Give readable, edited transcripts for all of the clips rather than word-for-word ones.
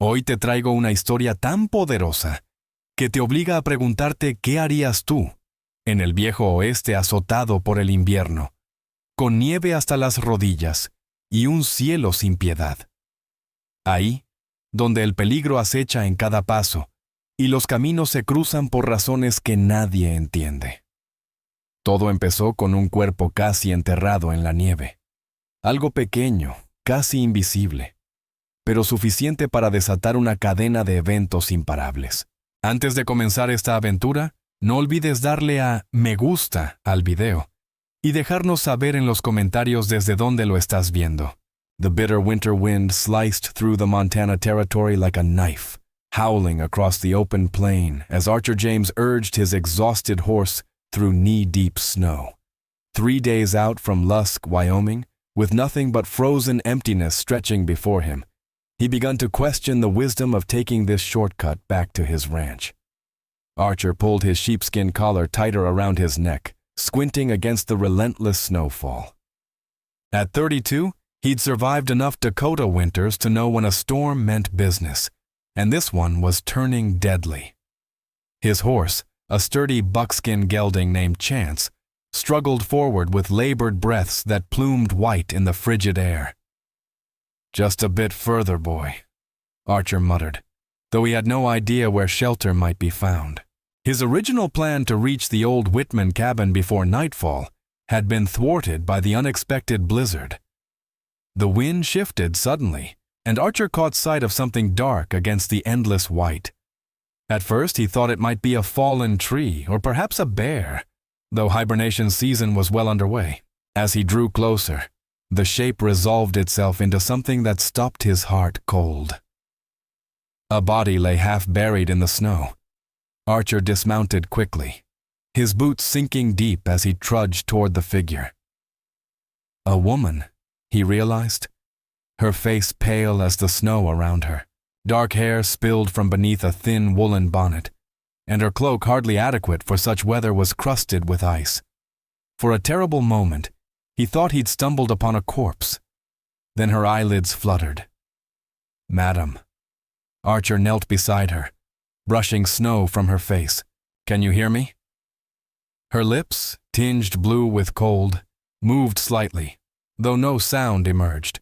Hoy te traigo una historia tan poderosa que te obliga a preguntarte qué harías tú en el viejo oeste azotado por el invierno, con nieve hasta las rodillas y un cielo sin piedad. Ahí, donde el peligro acecha en cada paso y los caminos se cruzan por razones que nadie entiende. Todo empezó con un cuerpo casi enterrado en la nieve. Algo pequeño, casi invisible, pero suficiente para desatar una cadena de eventos imparables. Antes de comenzar esta aventura, no olvides darle a me gusta al video y dejarnos saber en los comentarios desde dónde lo estás viendo. The bitter winter wind sliced through the Montana territory like a knife, howling across the open plain as Archer James urged his exhausted horse through knee-deep snow. 3 days out from Lusk, Wyoming, with nothing but frozen emptiness stretching before him, he began to question the wisdom of taking this shortcut back to his ranch. Archer pulled his sheepskin collar tighter around his neck, squinting against the relentless snowfall. At 32, he'd survived enough Dakota winters to know when a storm meant business, and this one was turning deadly. His horse, a sturdy buckskin gelding named Chance, struggled forward with labored breaths that plumed white in the frigid air. "Just a bit further, boy," Archer muttered, though he had no idea where shelter might be found. His original plan to reach the old Whitman cabin before nightfall had been thwarted by the unexpected blizzard. The wind shifted suddenly, and Archer caught sight of something dark against the endless white. At first he thought it might be a fallen tree or perhaps a bear, though hibernation season was well underway. As he drew closer, the shape resolved itself into something that stopped his heart cold. A body lay half buried in the snow. Archer dismounted quickly, his boots sinking deep as he trudged toward the figure. A woman, he realized, her face pale as the snow around her, dark hair spilled from beneath a thin woolen bonnet, and her cloak, hardly adequate for such weather, was crusted with ice. For a terrible moment, he thought he'd stumbled upon a corpse. Then her eyelids fluttered. "Madam." Archer knelt beside her, brushing snow from her face. "Can you hear me?" Her lips, tinged blue with cold, moved slightly, though no sound emerged.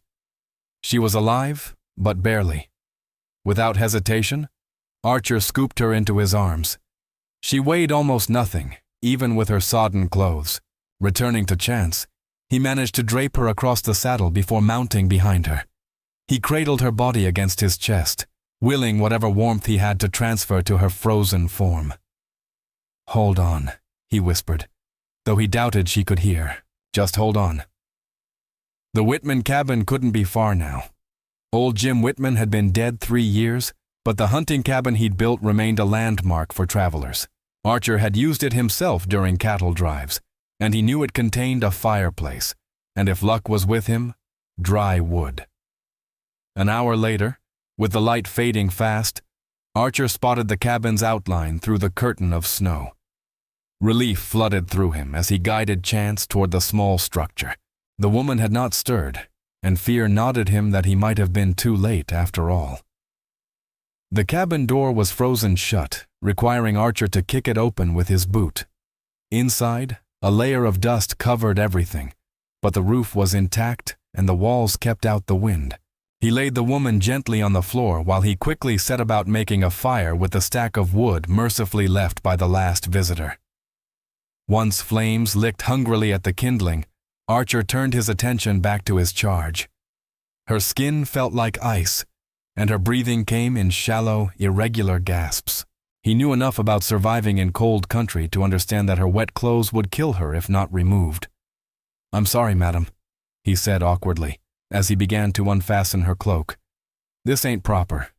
She was alive, but barely. Without hesitation, Archer scooped her into his arms. She weighed almost nothing, even with her sodden clothes. Returning to Chance, he managed to drape her across the saddle before mounting behind her. He cradled her body against his chest, willing whatever warmth he had to transfer to her frozen form. "Hold on," he whispered, though he doubted she could hear. "Just hold on." The Whitman cabin couldn't be far now. Old Jim Whitman had been dead 3 years, but the hunting cabin he'd built remained a landmark for travelers. Archer had used it himself during cattle drives, and he knew it contained a fireplace, and if luck was with him, dry wood. An hour later, with the light fading fast, Archer spotted the cabin's outline through the curtain of snow. Relief flooded through him as he guided Chance toward the small structure. The woman had not stirred, and fear nodded him that he might have been too late after all. The cabin door was frozen shut, requiring Archer to kick it open with his boot. Inside, a layer of dust covered everything, but the roof was intact and the walls kept out the wind. He laid the woman gently on the floor while he quickly set about making a fire with the stack of wood mercifully left by the last visitor. Once flames licked hungrily at the kindling, Archer turned his attention back to his charge. Her skin felt like ice, and her breathing came in shallow, irregular gasps. He knew enough about surviving in cold country to understand that her wet clothes would kill her if not removed. "I'm sorry, madam," he said awkwardly, as he began to unfasten her cloak. "This ain't proper,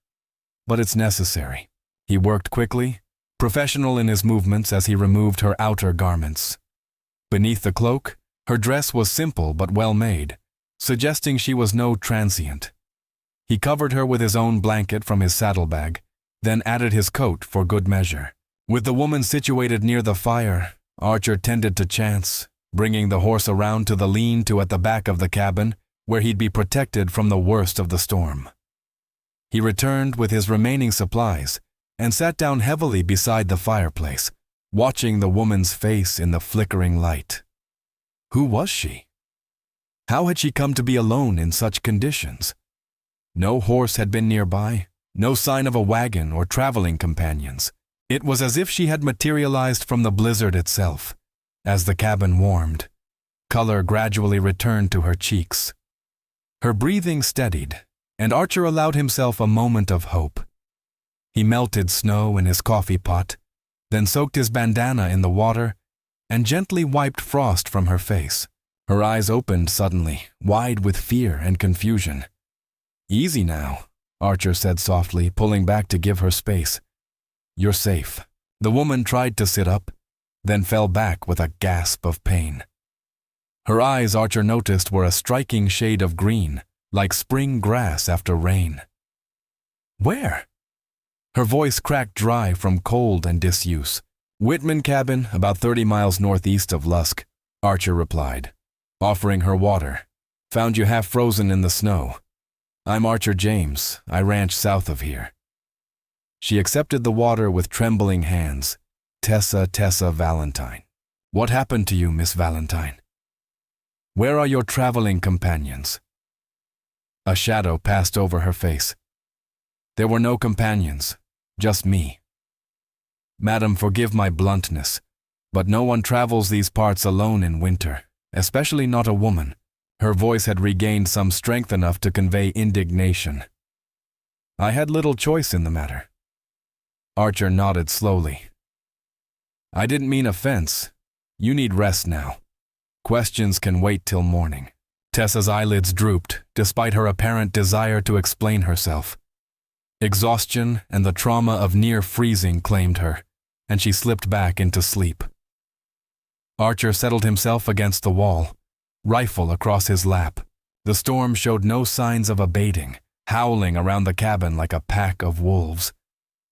but it's necessary." He worked quickly, professional in his movements as he removed her outer garments. Beneath the cloak, her dress was simple but well made, suggesting she was no transient. He covered her with his own blanket from his saddlebag, then added his coat for good measure. With the woman situated near the fire, Archer tended to Chance, bringing the horse around to the lean-to at the back of the cabin, where he'd be protected from the worst of the storm. He returned with his remaining supplies and sat down heavily beside the fireplace, watching the woman's face in the flickering light. Who was she? How had she come to be alone in such conditions? No horse had been nearby, no sign of a wagon or traveling companions. It was as if she had materialized from the blizzard itself. As the cabin warmed, color gradually returned to her cheeks. Her breathing steadied, and Archer allowed himself a moment of hope. He melted snow in his coffee pot, then soaked his bandana in the water and gently wiped frost from her face. Her eyes opened suddenly, wide with fear and confusion. "Easy now," Archer said softly, pulling back to give her space. "You're safe." The woman tried to sit up, then fell back with a gasp of pain. Her eyes, Archer noticed, were a striking shade of green, like spring grass after rain. "Where?" Her voice cracked dry from cold and disuse. "Whitman cabin, about 30 miles northeast of Lusk," Archer replied, offering her water. "Found you half frozen in the snow. I'm Archer James. I ranch south of here." She accepted the water with trembling hands. Tessa Valentine. "What happened to you, Miss Valentine? Where are your traveling companions?" A shadow passed over her face. "There were no companions, just me." "Madam, forgive my bluntness, but no one travels these parts alone in winter, especially not a woman." Her voice had regained some strength enough to convey indignation. "I had little choice in the matter." Archer nodded slowly. "I didn't mean offense. You need rest now. Questions can wait till morning." Tessa's eyelids drooped, despite her apparent desire to explain herself. Exhaustion and the trauma of near freezing claimed her, and she slipped back into sleep. Archer settled himself against the wall, rifle across his lap. The storm showed no signs of abating, howling around the cabin like a pack of wolves.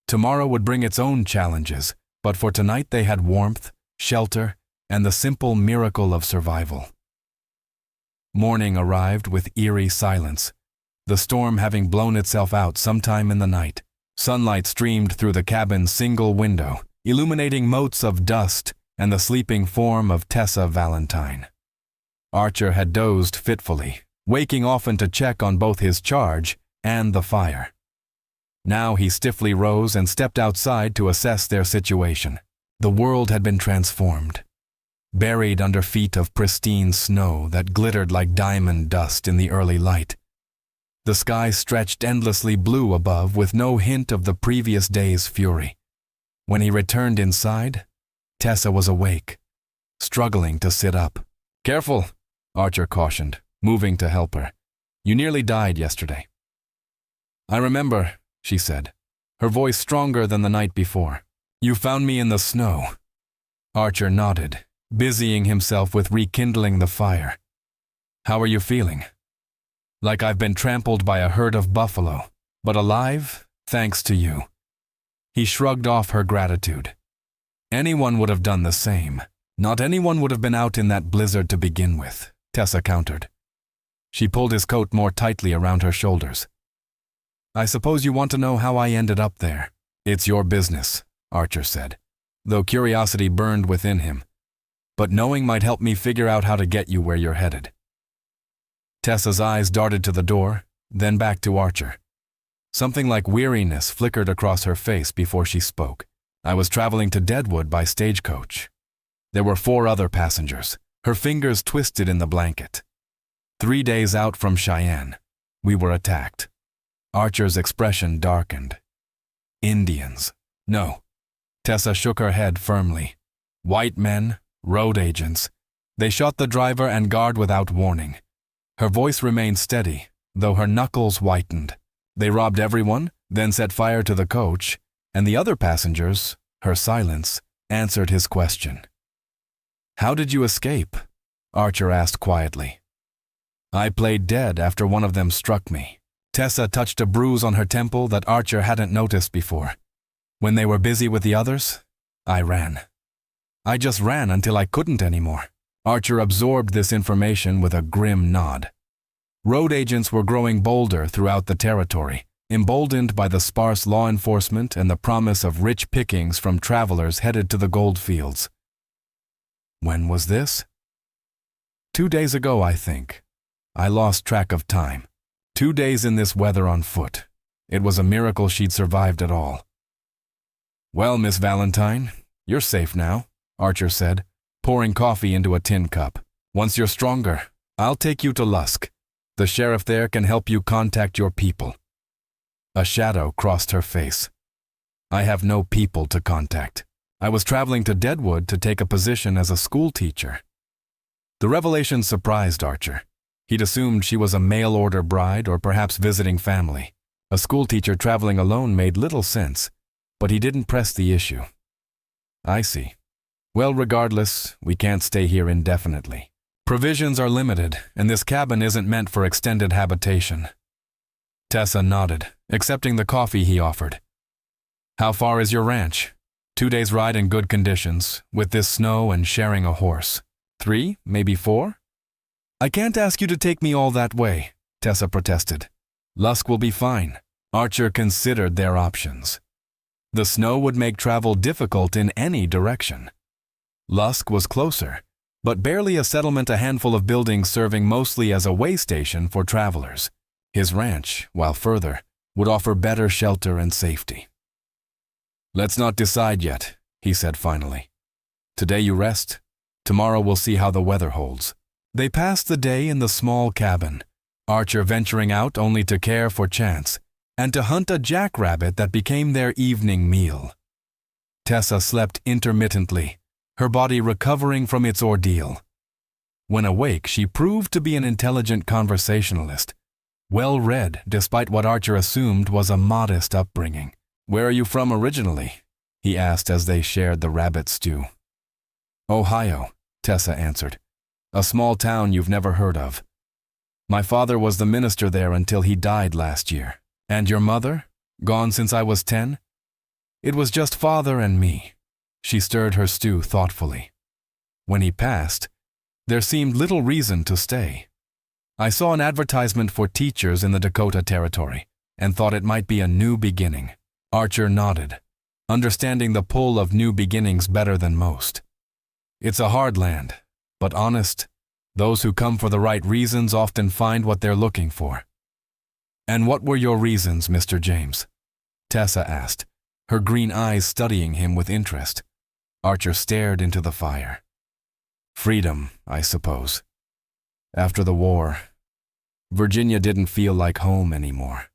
Tomorrow would bring its own challenges, but for tonight they had warmth, shelter, and the simple miracle of survival. Morning arrived with eerie silence, the storm having blown itself out sometime in the night. Sunlight streamed through the cabin's single window, illuminating motes of dust and the sleeping form of Tessa Valentine. Archer had dozed fitfully, waking often to check on both his charge and the fire. Now he stiffly rose and stepped outside to assess their situation. The world had been transformed, buried under feet of pristine snow that glittered like diamond dust in the early light. The sky stretched endlessly blue above with no hint of the previous day's fury. When he returned inside, Tessa was awake, struggling to sit up. "Careful," Archer cautioned, moving to help her. "You nearly died yesterday." "I remember," she said, her voice stronger than the night before. "You found me in the snow." Archer nodded, busying himself with rekindling the fire. "How are you feeling?" "Like I've been trampled by a herd of buffalo, but alive, thanks to you." He shrugged off her gratitude. "Anyone would have done the same. Not anyone would have been out in that blizzard to begin with," Tessa countered. She pulled his coat more tightly around her shoulders. "I suppose you want to know how I ended up there." "It's your business," Archer said, though curiosity burned within him. "But knowing might help me figure out how to get you where you're headed." Tessa's eyes darted to the door, then back to Archer. Something like weariness flickered across her face before she spoke. "I was traveling to Deadwood by stagecoach. There were 4 other passengers." Her fingers twisted in the blanket. 3 days out from Cheyenne, we were attacked. Archer's expression darkened. "Indians." "No." Tessa shook her head firmly. "White men, road agents. They shot the driver and guard without warning." Her voice remained steady, though her knuckles whitened. "They robbed everyone, then set fire to the coach, and the other passengers," her silence, answered his question. "How did you escape?" Archer asked quietly. "I played dead after one of them struck me." Tessa touched a bruise on her temple that Archer hadn't noticed before. "When they were busy with the others, I ran. I just ran until I couldn't anymore." Archer absorbed this information with a grim nod. Road agents were growing bolder throughout the territory, emboldened by the sparse law enforcement and the promise of rich pickings from travelers headed to the gold fields. When was this? 2 days ago, I think. I lost track of time. 2 days in this weather on foot. It was a miracle she'd survived at all. Well, Miss Valentine, you're safe now, Archer said, pouring coffee into a tin cup. Once you're stronger, I'll take you to Lusk. The sheriff there can help you contact your people. A shadow crossed her face. I have no people to contact. I was traveling to Deadwood to take a position as a school teacher. The revelation surprised Archer. He'd assumed she was a mail-order bride or perhaps visiting family. A schoolteacher traveling alone made little sense, but he didn't press the issue. I see. Well, regardless, we can't stay here indefinitely. Provisions are limited, and this cabin isn't meant for extended habitation. Tessa nodded, accepting the coffee he offered. How far is your ranch? 2 days' ride in good conditions, with this snow and sharing a horse. 3, maybe 4? I can't ask you to take me all that way, Tessa protested. Lusk will be fine. Archer considered their options. The snow would make travel difficult in any direction. Lusk was closer, but barely a settlement, a handful of buildings serving mostly as a way station for travelers. His ranch, while further, would offer better shelter and safety. Let's not decide yet, he said finally. Today you rest. Tomorrow we'll see how the weather holds. They passed the day in the small cabin, Archer venturing out only to care for Chance and to hunt a jackrabbit that became their evening meal. Tessa slept intermittently, her body recovering from its ordeal. When awake, she proved to be an intelligent conversationalist, well-read despite what Archer assumed was a modest upbringing. Where are you from originally? He asked as they shared the rabbit stew. Ohio, Tessa answered. A small town you've never heard of. My father was the minister there until he died last year. And your mother? Gone since I was 10? It was just father and me. She stirred her stew thoughtfully. When he passed, there seemed little reason to stay. I saw an advertisement for teachers in the Dakota Territory and thought it might be a new beginning. Archer nodded, understanding the pull of new beginnings better than most. It's a hard land, but honest. Those who come for the right reasons often find what they're looking for. And what were your reasons, Mr. James? Tessa asked, her green eyes studying him with interest. Archer stared into the fire. Freedom, I suppose. After the war, Virginia didn't feel like home anymore.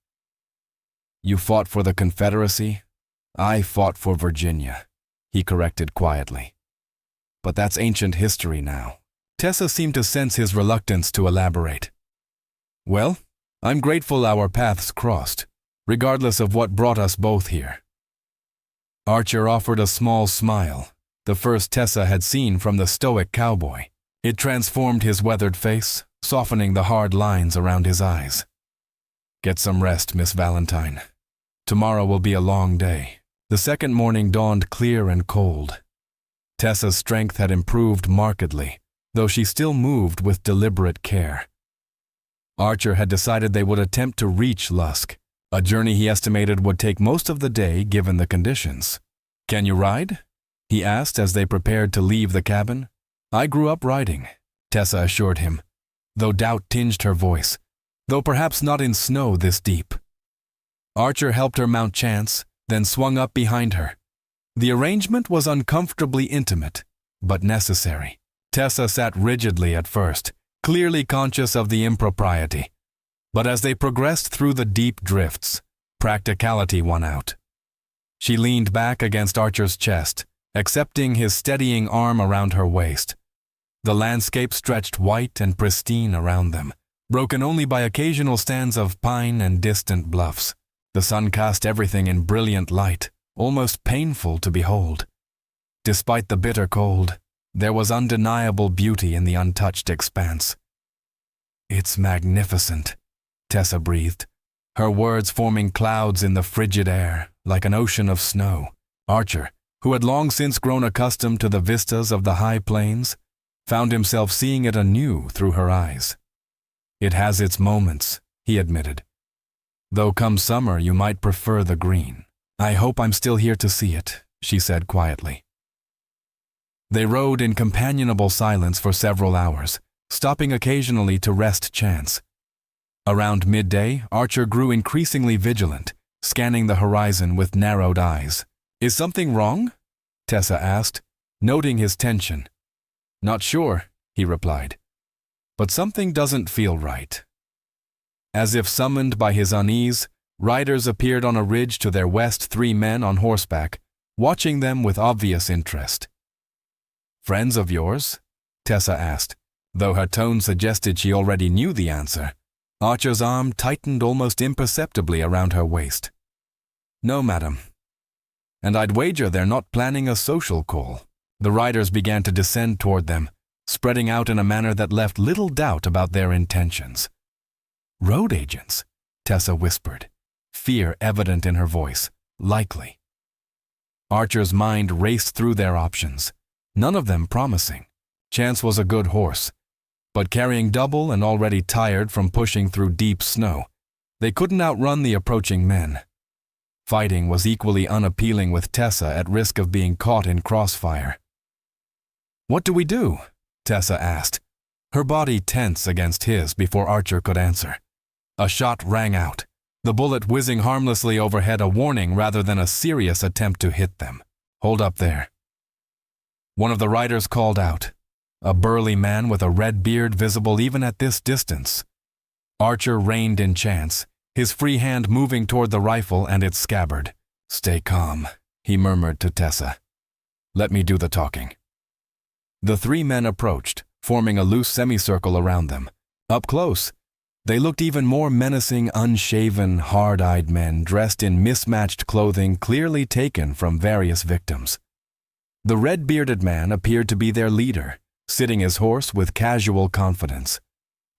You fought for the Confederacy? I fought for Virginia, he corrected quietly. But that's ancient history now. Tessa seemed to sense his reluctance to elaborate. Well, I'm grateful our paths crossed, regardless of what brought us both here. Archer offered a small smile, the first Tessa had seen from the stoic cowboy. It transformed his weathered face, softening the hard lines around his eyes. Get some rest, Miss Valentine. Tomorrow will be a long day. The second morning dawned clear and cold. Tessa's strength had improved markedly, though she still moved with deliberate care. Archer had decided they would attempt to reach Lusk, a journey he estimated would take most of the day given the conditions. Can you ride? He asked as they prepared to leave the cabin. I grew up riding, Tessa assured him, though doubt tinged her voice, though perhaps not in snow this deep. Archer helped her mount Chance, then swung up behind her. The arrangement was uncomfortably intimate, but necessary. Tessa sat rigidly at first, clearly conscious of the impropriety. But as they progressed through the deep drifts, practicality won out. She leaned back against Archer's chest, accepting his steadying arm around her waist. The landscape stretched white and pristine around them, broken only by occasional stands of pine and distant bluffs. The sun cast everything in brilliant light, almost painful to behold. Despite the bitter cold, there was undeniable beauty in the untouched expanse. It's magnificent, Tessa breathed, her words forming clouds in the frigid air, like an ocean of snow. Archer, who had long since grown accustomed to the vistas of the high plains, found himself seeing it anew through her eyes. It has its moments, he admitted. though come summer you might prefer the green. I hope I'm still here to see it, she said quietly. They rode in companionable silence for several hours, stopping occasionally to rest chance. Around midday, Archer grew increasingly vigilant, scanning the horizon with narrowed eyes. Is something wrong? Tessa asked, noting his tension. Not sure, he replied, but something doesn't feel right. As if summoned by his unease, riders appeared on a ridge to their west, 3 men on horseback, watching them with obvious interest. Friends of yours? Tessa asked, though her tone suggested she already knew the answer. Archer's arm tightened almost imperceptibly around her waist. No, madam. And I'd wager they're not planning a social call. The riders began to descend toward them, spreading out in a manner that left little doubt about their intentions. Road agents, Tessa whispered, fear evident in her voice. Likely. Archer's mind raced through their options, none of them promising. Chance was a good horse, but carrying double and already tired from pushing through deep snow, they couldn't outrun the approaching men. Fighting was equally unappealing with Tessa at risk of being caught in crossfire. What do we do? Tessa asked, her body tense against his before Archer could answer. A shot rang out, the bullet whizzing harmlessly overhead, a warning rather than a serious attempt to hit them. Hold up there. One of the riders called out, a burly man with a red beard visible even at this distance. Archer reined in chance, his free hand moving toward the rifle and its scabbard. Stay calm, he murmured to Tessa. Let me do the talking. The 3 men approached, forming a loose semicircle around them. Up close, they looked even more menacing, unshaven, hard-eyed men dressed in mismatched clothing clearly taken from various victims. The red-bearded man appeared to be their leader, sitting his horse with casual confidence,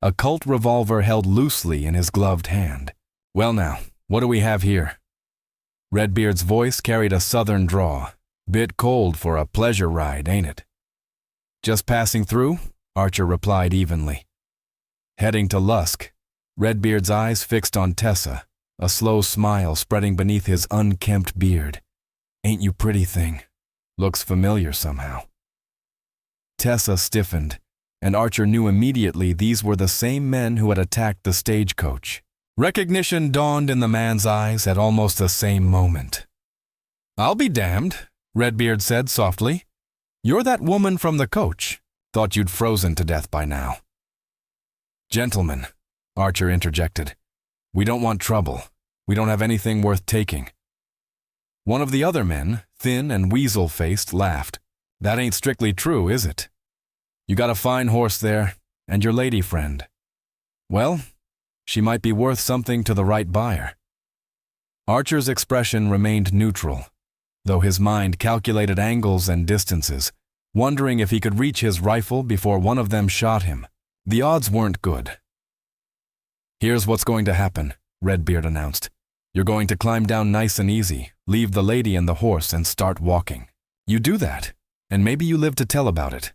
a Colt revolver held loosely in his gloved hand. Well now, what do we have here? Redbeard's voice carried a southern drawl. Bit cold for a pleasure ride, ain't it? Just passing through, Archer replied evenly. Heading to Lusk, Redbeard's eyes fixed on Tessa, a slow smile spreading beneath his unkempt beard. Ain't you pretty thing? Looks familiar somehow. Tessa stiffened, and Archer knew immediately these were the same men who had attacked the stagecoach. Recognition dawned in the man's eyes at almost the same moment. I'll be damned, Redbeard said softly. You're that woman from the coach. Thought you'd frozen to death by now. Gentlemen, Archer interjected. We don't want trouble. We don't have anything worth taking. One of the other men, thin and weasel-faced, laughed. That ain't strictly true, is it? You got a fine horse there, and your lady friend. Well, she might be worth something to the right buyer. Archer's expression remained neutral, though his mind calculated angles and distances, wondering if he could reach his rifle before one of them shot him. The odds weren't good. Here's what's going to happen, Redbeard announced. You're going to climb down nice and easy, leave the lady and the horse, and start walking. You do that, and maybe you live to tell about it.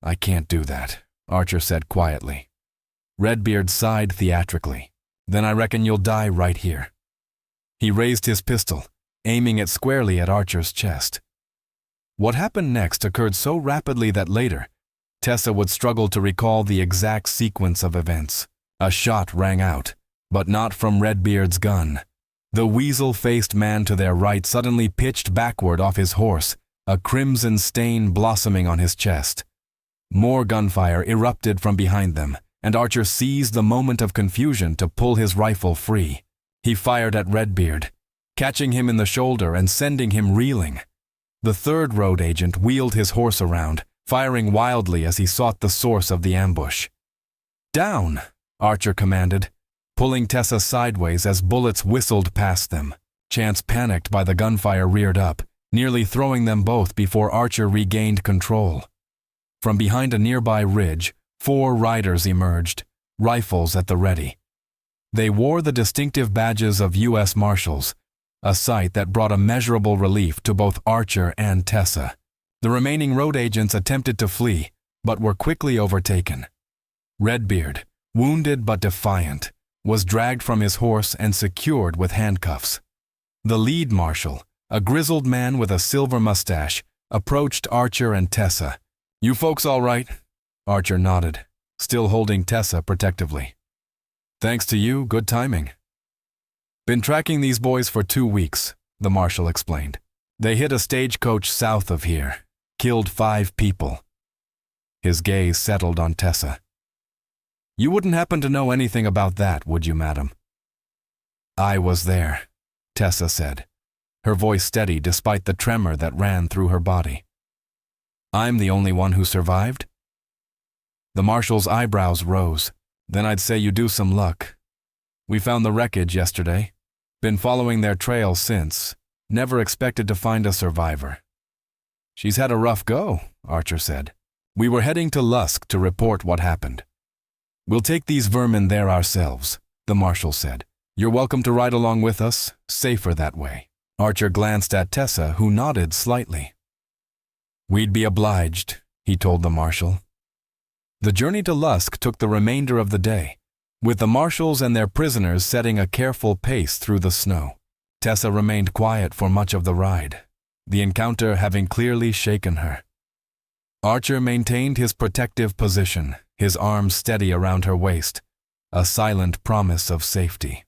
I can't do that, Archer said quietly. Redbeard sighed theatrically. Then I reckon you'll die right here. He raised his pistol, aiming it squarely at Archer's chest. What happened next occurred so rapidly that later, Tessa would struggle to recall the exact sequence of events. A shot rang out, but not from Redbeard's gun. The weasel-faced man to their right suddenly pitched backward off his horse, a crimson stain blossoming on his chest. More gunfire erupted from behind them, and Archer seized the moment of confusion to pull his rifle free. He fired at Redbeard, catching him in the shoulder and sending him reeling. The third road agent wheeled his horse around, firing wildly as he sought the source of the ambush. Down, Archer commanded, pulling Tessa sideways as bullets whistled past them. Chance, panicked by the gunfire, reared up, nearly throwing them both before Archer regained control. From behind a nearby ridge, 4 riders emerged, rifles at the ready. They wore the distinctive badges of U.S. Marshals, a sight that brought immeasurable relief to both Archer and Tessa. The remaining road agents attempted to flee, but were quickly overtaken. Redbeard, wounded but defiant, was dragged from his horse and secured with handcuffs. The lead marshal, a grizzled man with a silver mustache, approached Archer and Tessa. "You folks all right?" Archer nodded, still holding Tessa protectively. "Thanks to you, good timing." "Been tracking these boys for 2 weeks," the marshal explained. "They hit a stagecoach south of here, killed 5 people. His gaze settled on Tessa. "You wouldn't happen to know anything about that, would you, madam?" "I was there," Tessa said, her voice steady despite the tremor that ran through her body. "I'm the only one who survived?" The marshal's eyebrows rose. "Then I'd say you do some luck. We found the wreckage yesterday. Been following their trail since. Never expected to find a survivor." "She's had a rough go," Archer said. "We were heading to Lusk to report what happened." "We'll take these vermin there ourselves," the marshal said. "You're welcome to ride along with us, safer that way." Archer glanced at Tessa, who nodded slightly. "We'd be obliged," he told the marshal. The journey to Lusk took the remainder of the day, with the marshals and their prisoners setting a careful pace through the snow. Tessa remained quiet for much of the ride, the encounter having clearly shaken her. Archer maintained his protective position, his arms steady around her waist, a silent promise of safety.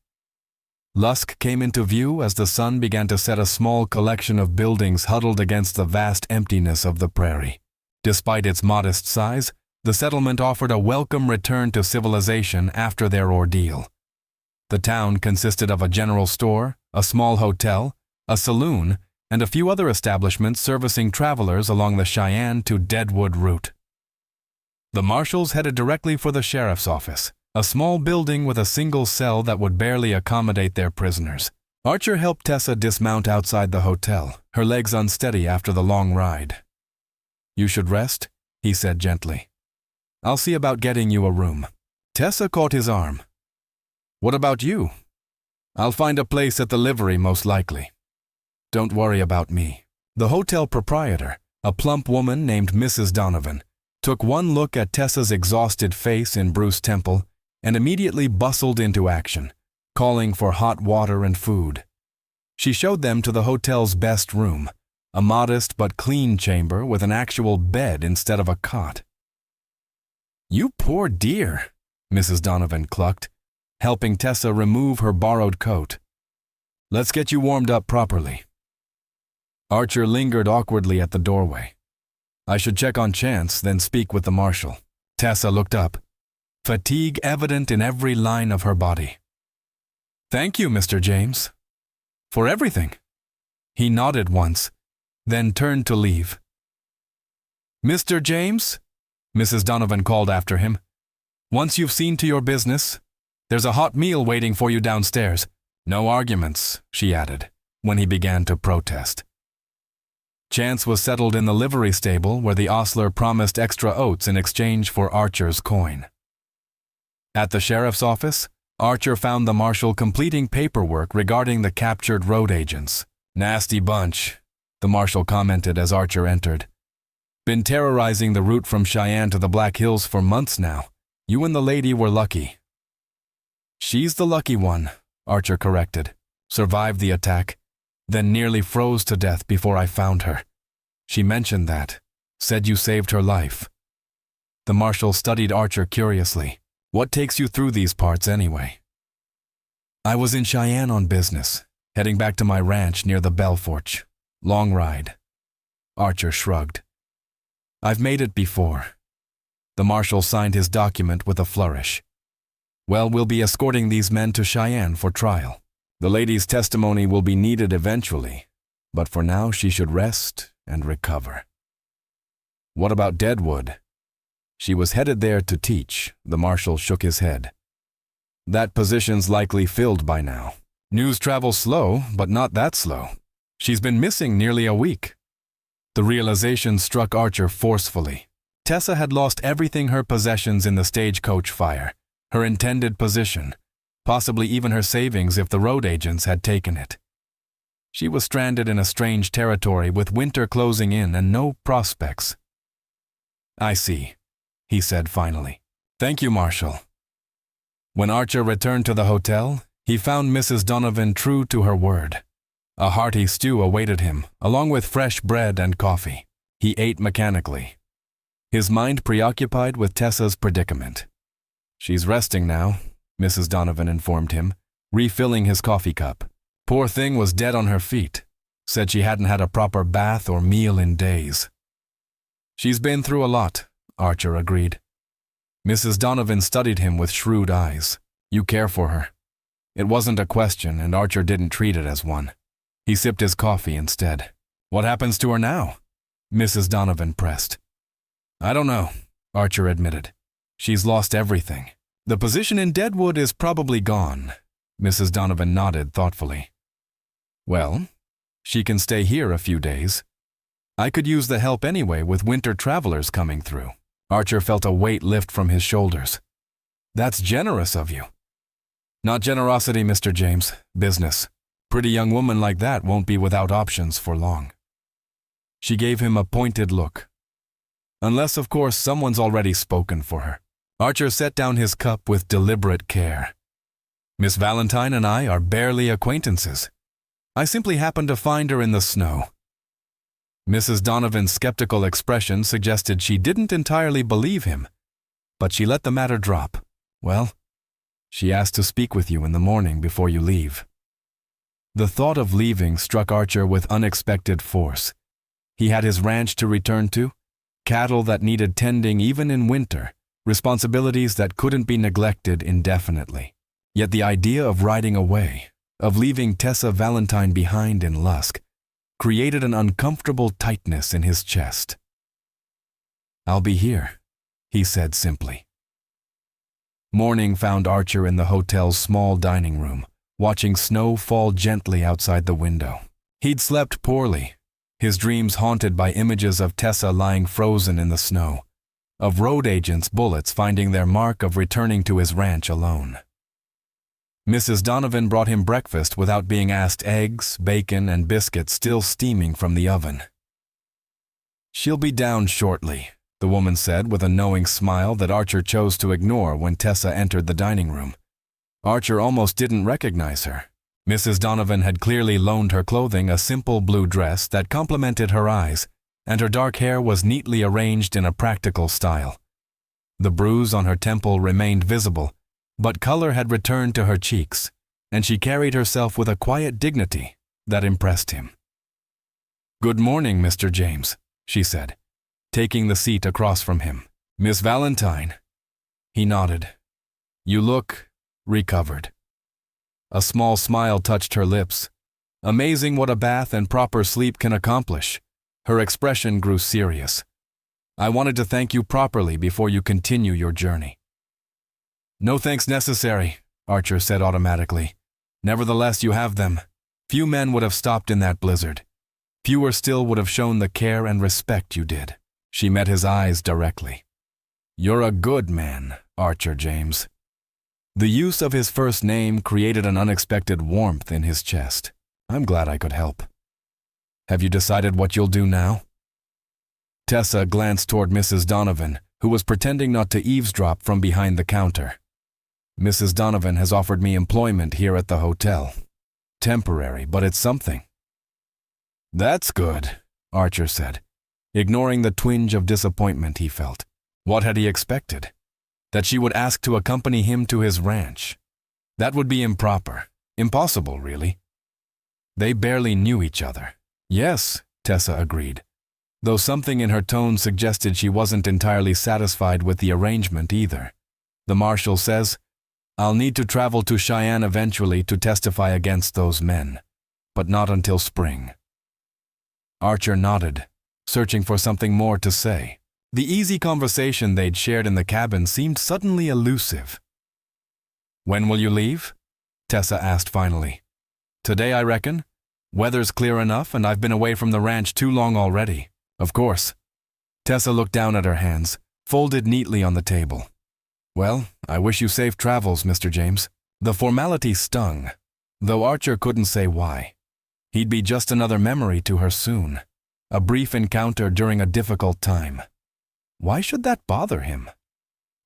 Lusk came into view as the sun began to set a small collection of buildings huddled against the vast emptiness of the prairie. Despite its modest size, the settlement offered a welcome return to civilization after their ordeal. The town consisted of a general store, a small hotel, a saloon, and a few other establishments servicing travelers along the Cheyenne to Deadwood route. The marshals headed directly for the sheriff's office, a small building with a single cell that would barely accommodate their prisoners. Archer helped Tessa dismount outside the hotel, her legs unsteady after the long ride. "You should rest," he said gently. "I'll see about getting you a room." Tessa caught his arm. "What about you?" "I'll find a place at the livery most likely." "Don't worry about me." The hotel proprietor, a plump woman named Mrs. Donovan, took one look at Tessa's exhausted face in Bruce Temple and immediately bustled into action, calling for hot water and food. She showed them to the hotel's best room, a modest but clean chamber with an actual bed instead of a cot. "You poor dear," Mrs. Donovan clucked, helping Tessa remove her borrowed coat. "Let's get you warmed up properly." Archer lingered awkwardly at the doorway. "I should check on Chance, then speak with the marshal." Tessa looked up, fatigue evident in every line of her body. "Thank you, Mr. James. For everything." He nodded once, then turned to leave. "Mr. James," Mrs. Donovan called after him, "once you've seen to your business, there's a hot meal waiting for you downstairs. No arguments," she added, when he began to protest. Chance was settled in the livery stable where the ostler promised extra oats in exchange for Archer's coin. At the sheriff's office, Archer found the marshal completing paperwork regarding the captured road agents. "Nasty bunch," the marshal commented as Archer entered. "Been terrorizing the route from Cheyenne to the Black Hills for months now. You and the lady were lucky." "She's the lucky one," Archer corrected. "Survived the attack, then nearly froze to death before I found her. She mentioned that, said you saved her life." The marshal studied Archer curiously. "What takes you through these parts anyway?" "I was in Cheyenne on business, heading back to my ranch near the Belforge. Long ride." Archer shrugged. "I've made it before." The marshal signed his document with a flourish. "Well, we'll be escorting these men to Cheyenne for trial. The lady's testimony will be needed eventually, but for now she should rest and recover." "What about Deadwood?" "She was headed there to teach," the marshal shook his head. "That position's likely filled by now. News travels slow, but not that slow. She's been missing nearly a week." The realization struck Archer forcefully. Tessa had lost everything, her possessions in the stagecoach fire, her intended position, possibly even her savings if the road agents had taken it. She was stranded in a strange territory with winter closing in and no prospects. "I see," he said finally. "Thank you, Marshal." When Archer returned to the hotel, he found Mrs. Donovan true to her word. A hearty stew awaited him, along with fresh bread and coffee. He ate mechanically, his mind preoccupied with Tessa's predicament. "She's resting now," Mrs. Donovan informed him, refilling his coffee cup. "Poor thing was dead on her feet. Said she hadn't had a proper bath or meal in days." "She's been through a lot," Archer agreed. Mrs. Donovan studied him with shrewd eyes. "You care for her." It wasn't a question, and Archer didn't treat it as one. He sipped his coffee instead. "What happens to her now?" Mrs. Donovan pressed. "I don't know," Archer admitted. "She's lost everything. The position in Deadwood is probably gone." Mrs. Donovan nodded thoughtfully. "Well, she can stay here a few days. I could use the help anyway with winter travelers coming through." Archer felt a weight lift from his shoulders. "That's generous of you." "Not generosity, Mr. James. Business. Pretty young woman like that won't be without options for long." She gave him a pointed look. "Unless, of course, someone's already spoken for her." Archer set down his cup with deliberate care. "Miss Valentine and I are barely acquaintances. I simply happened to find her in the snow." Mrs. Donovan's skeptical expression suggested she didn't entirely believe him, but she let the matter drop. "Well, she asked to speak with you in the morning before you leave." The thought of leaving struck Archer with unexpected force. He had his ranch to return to, cattle that needed tending even in winter, responsibilities that couldn't be neglected indefinitely. Yet the idea of riding away, of leaving Tessa Valentine behind in Lusk, created an uncomfortable tightness in his chest. "I'll be here," he said simply. Morning found Archer in the hotel's small dining room, watching snow fall gently outside the window. He'd slept poorly, his dreams haunted by images of Tessa lying frozen in the snow, of road agents' bullets finding their mark of returning to his ranch alone. Mrs. Donovan brought him breakfast without being asked, eggs, bacon, and biscuits still steaming from the oven. "She'll be down shortly," the woman said with a knowing smile that Archer chose to ignore when Tessa entered the dining room. Archer almost didn't recognize her. Mrs. Donovan had clearly loaned her clothing a simple blue dress that complemented her eyes, and her dark hair was neatly arranged in a practical style. The bruise on her temple remained visible, but color had returned to her cheeks, and she carried herself with a quiet dignity that impressed him. "Good morning, Mr. James," she said, taking the seat across from him. "Miss Valentine." He nodded. "You look recovered." A small smile touched her lips. Amazing what a bath and proper sleep can accomplish. Her expression grew serious. "I wanted to thank you properly before you continue your journey." "No thanks necessary," Archer said automatically. "Nevertheless, you have them. Few men would have stopped in that blizzard. Fewer still would have shown the care and respect you did." She met his eyes directly. "You're a good man, Archer James." The use of his first name created an unexpected warmth in his chest. "I'm glad I could help." "Have you decided what you'll do now?" Tessa glanced toward Mrs. Donovan, who was pretending not to eavesdrop from behind the counter. "Mrs. Donovan has offered me employment here at the hotel. Temporary, but it's something." "That's good," Archer said, ignoring the twinge of disappointment he felt. What had he expected? That she would ask to accompany him to his ranch. That would be improper. Impossible, really. They barely knew each other. "Yes," Tessa agreed, though something in her tone suggested she wasn't entirely satisfied with the arrangement either. "The marshal says, I'll need to travel to Cheyenne eventually to testify against those men, but not until spring." Archer nodded, searching for something more to say. The easy conversation they'd shared in the cabin seemed suddenly elusive. "When will you leave?" Tessa asked finally. "Today, I reckon. Weather's clear enough, and I've been away from the ranch too long already." "Of course." Tessa looked down at her hands, folded neatly on the table. "Well, I wish you safe travels, Mr. James." The formality stung, though Archer couldn't say why. He'd be just another memory to her soon, a brief encounter during a difficult time. Why should that bother him?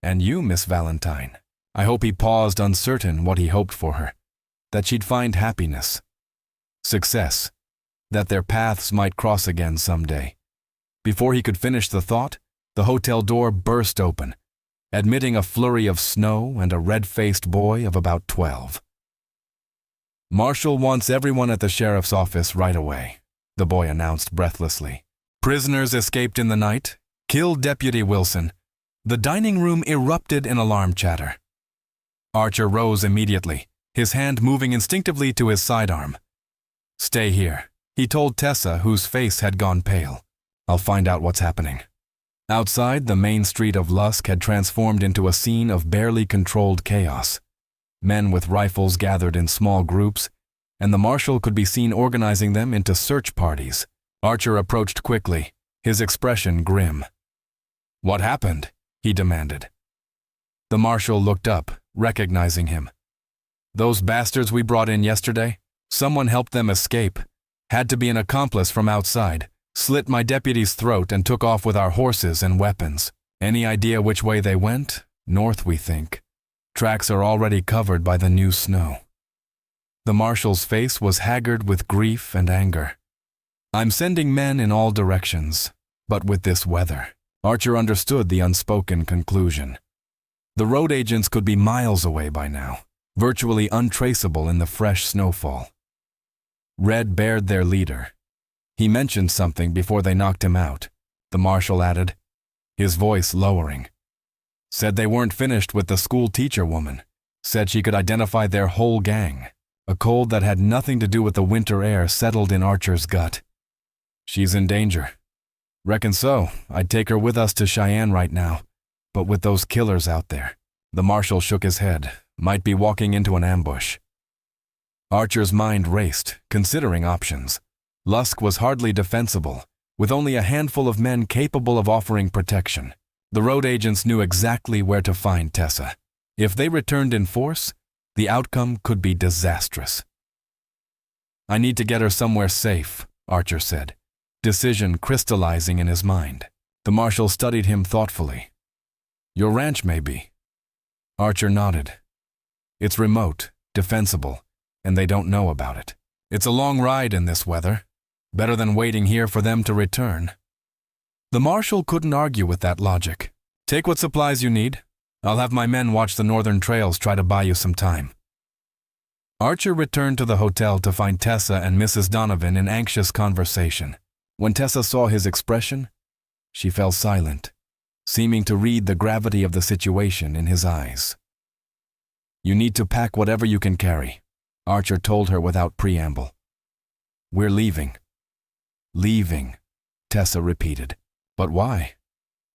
"And you, Miss Valentine," I hope he paused, uncertain what he hoped for her. That she'd find happiness, success, that their paths might cross again someday. Before he could finish the thought, the hotel door burst open, admitting a flurry of snow and a red-faced boy of about 12. "Marshal wants everyone at the sheriff's office right away," the boy announced breathlessly. "Prisoners escaped in the night, killed Deputy Wilson." The dining room erupted in alarm chatter. Archer rose immediately, his hand moving instinctively to his sidearm. "Stay here," he told Tessa, whose face had gone pale. "I'll find out what's happening." Outside, the main street of Lusk had transformed into a scene of barely controlled chaos. Men with rifles gathered in small groups, and the marshal could be seen organizing them into search parties. Archer approached quickly, his expression grim. "What happened?" he demanded. The marshal looked up, recognizing him. "Those bastards we brought in yesterday? Someone helped them escape. Had to be an accomplice from outside. Slit my deputy's throat and took off with our horses and weapons. Any idea which way they went? North, we think. Tracks are already covered by the new snow." The marshal's face was haggard with grief and anger. "I'm sending men in all directions, but with this weather." Archer understood the unspoken conclusion. The road agents could be miles away by now, virtually untraceable in the fresh snowfall. Red bared their leader. He mentioned something before they knocked him out, the marshal added, his voice lowering. "Said they weren't finished with the school teacher woman. Said she could identify their whole gang. A cold that had nothing to do with the winter air settled in Archer's gut. She's in danger. Reckon so. I'd take her with us to Cheyenne right now. But with those killers out there." The marshal shook his head. Might be walking into an ambush. Archer's mind raced, considering options. Lusk was hardly defensible, with only a handful of men capable of offering protection. The road agents knew exactly where to find Tessa. If they returned in force, the outcome could be disastrous. "I need to get her somewhere safe," Archer said, decision crystallizing in his mind. The marshal studied him thoughtfully. "Your ranch, maybe?" Archer nodded. "It's remote, defensible, and they don't know about it. It's a long ride in this weather. Better than waiting here for them to return." The marshal couldn't argue with that logic. "Take what supplies you need. I'll have my men watch the northern trails, try to buy you some time." Archer returned to the hotel to find Tessa and Mrs. Donovan in anxious conversation. When Tessa saw his expression, she fell silent, seeming to read the gravity of the situation in his eyes. "You need to pack whatever you can carry," Archer told her without preamble. "We're leaving." "Leaving," Tessa repeated. "But why?"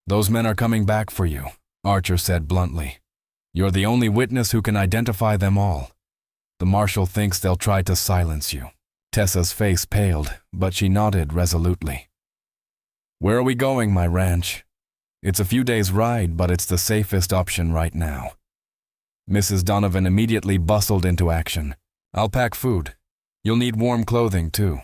"Those men are coming back for you," Archer said bluntly. "You're the only witness who can identify them all. The marshal thinks they'll try to silence you." Tessa's face paled, but she nodded resolutely. "Where are we going, my ranch? It's a few days' ride, but it's the safest option right now." Mrs. Donovan immediately bustled into action. "I'll pack food. You'll need warm clothing, too.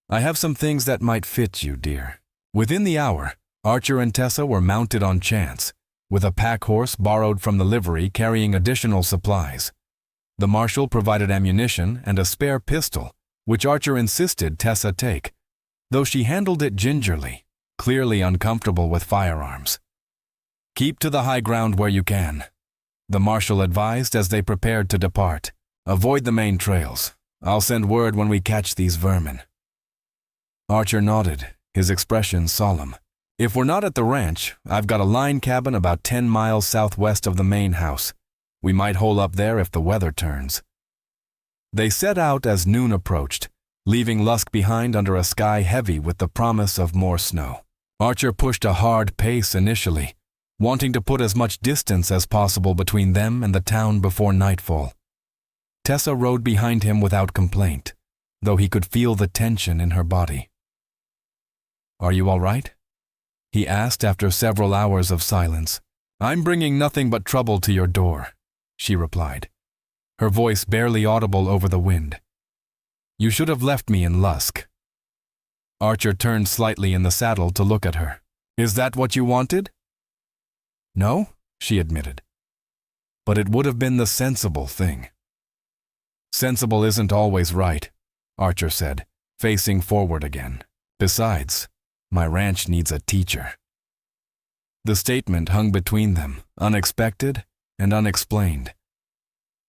I have some things that might fit you, dear." Within the hour, Archer and Tessa were mounted on Chance, with a pack horse borrowed from the livery carrying additional supplies. The marshal provided ammunition and a spare pistol, which Archer insisted Tessa take, though she handled it gingerly, clearly uncomfortable with firearms. "Keep to the high ground where you can," the marshal advised as they prepared to depart. "Avoid the main trails. I'll send word when we catch these vermin." Archer nodded, his expression solemn. "If we're not at the ranch, I've got a line cabin about 10 miles southwest of the main house. We might hole up there if the weather turns." They set out as noon approached, leaving Lusk behind under a sky heavy with the promise of more snow. Archer pushed a hard pace initially, wanting to put as much distance as possible between them and the town before nightfall. Tessa rode behind him without complaint, though he could feel the tension in her body. "Are you all right?" he asked after several hours of silence. "I'm bringing nothing but trouble to your door," she replied, her voice barely audible over the wind. "You should have left me in Lusk." Archer turned slightly in the saddle to look at her. "Is that what you wanted?" "No," she admitted. but it would have been the sensible thing. Sensible isn't always right, Archer said, facing forward again. Besides, my ranch needs a teacher. The statement hung between them, unexpected and unexplained.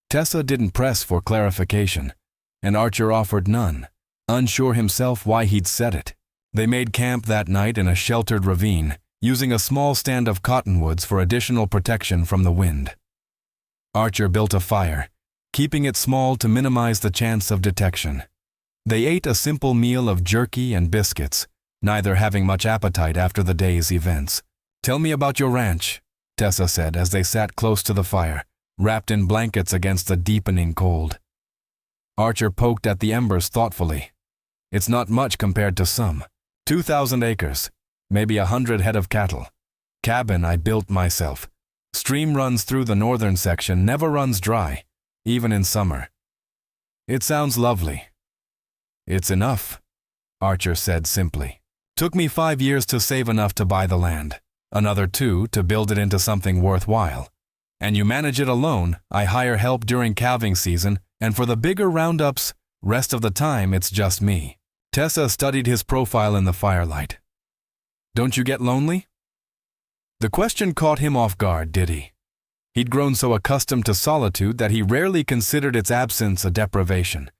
Tessa didn't press for clarification, and Archer offered none, unsure himself why he'd said it. They made camp that night in a sheltered ravine, using a small stand of cottonwoods for additional protection from the wind. Archer built a fire, keeping it small to minimize the chance of detection. They ate a simple meal of jerky and biscuits, neither having much appetite after the day's events. "Tell me about your ranch," Tessa said as they sat close to the fire, wrapped in blankets against the deepening cold. Archer poked at the embers thoughtfully. "It's not much compared to some. 2,000 acres, maybe 100 head of cattle. Cabin I built myself. Stream runs through the northern section, never runs dry, even in summer. It sounds lovely." "It's enough," Archer said simply. "Took me 5 years to save enough to buy the land, another 2 to build it into something worthwhile. And you manage it alone. I hire help during calving season, and for the bigger roundups, rest of the time it's just me." Tessa studied his profile in the firelight. "Don't you get lonely?" The question caught him off guard, did he? He'd grown so accustomed to solitude that he rarely considered its absence a deprivation.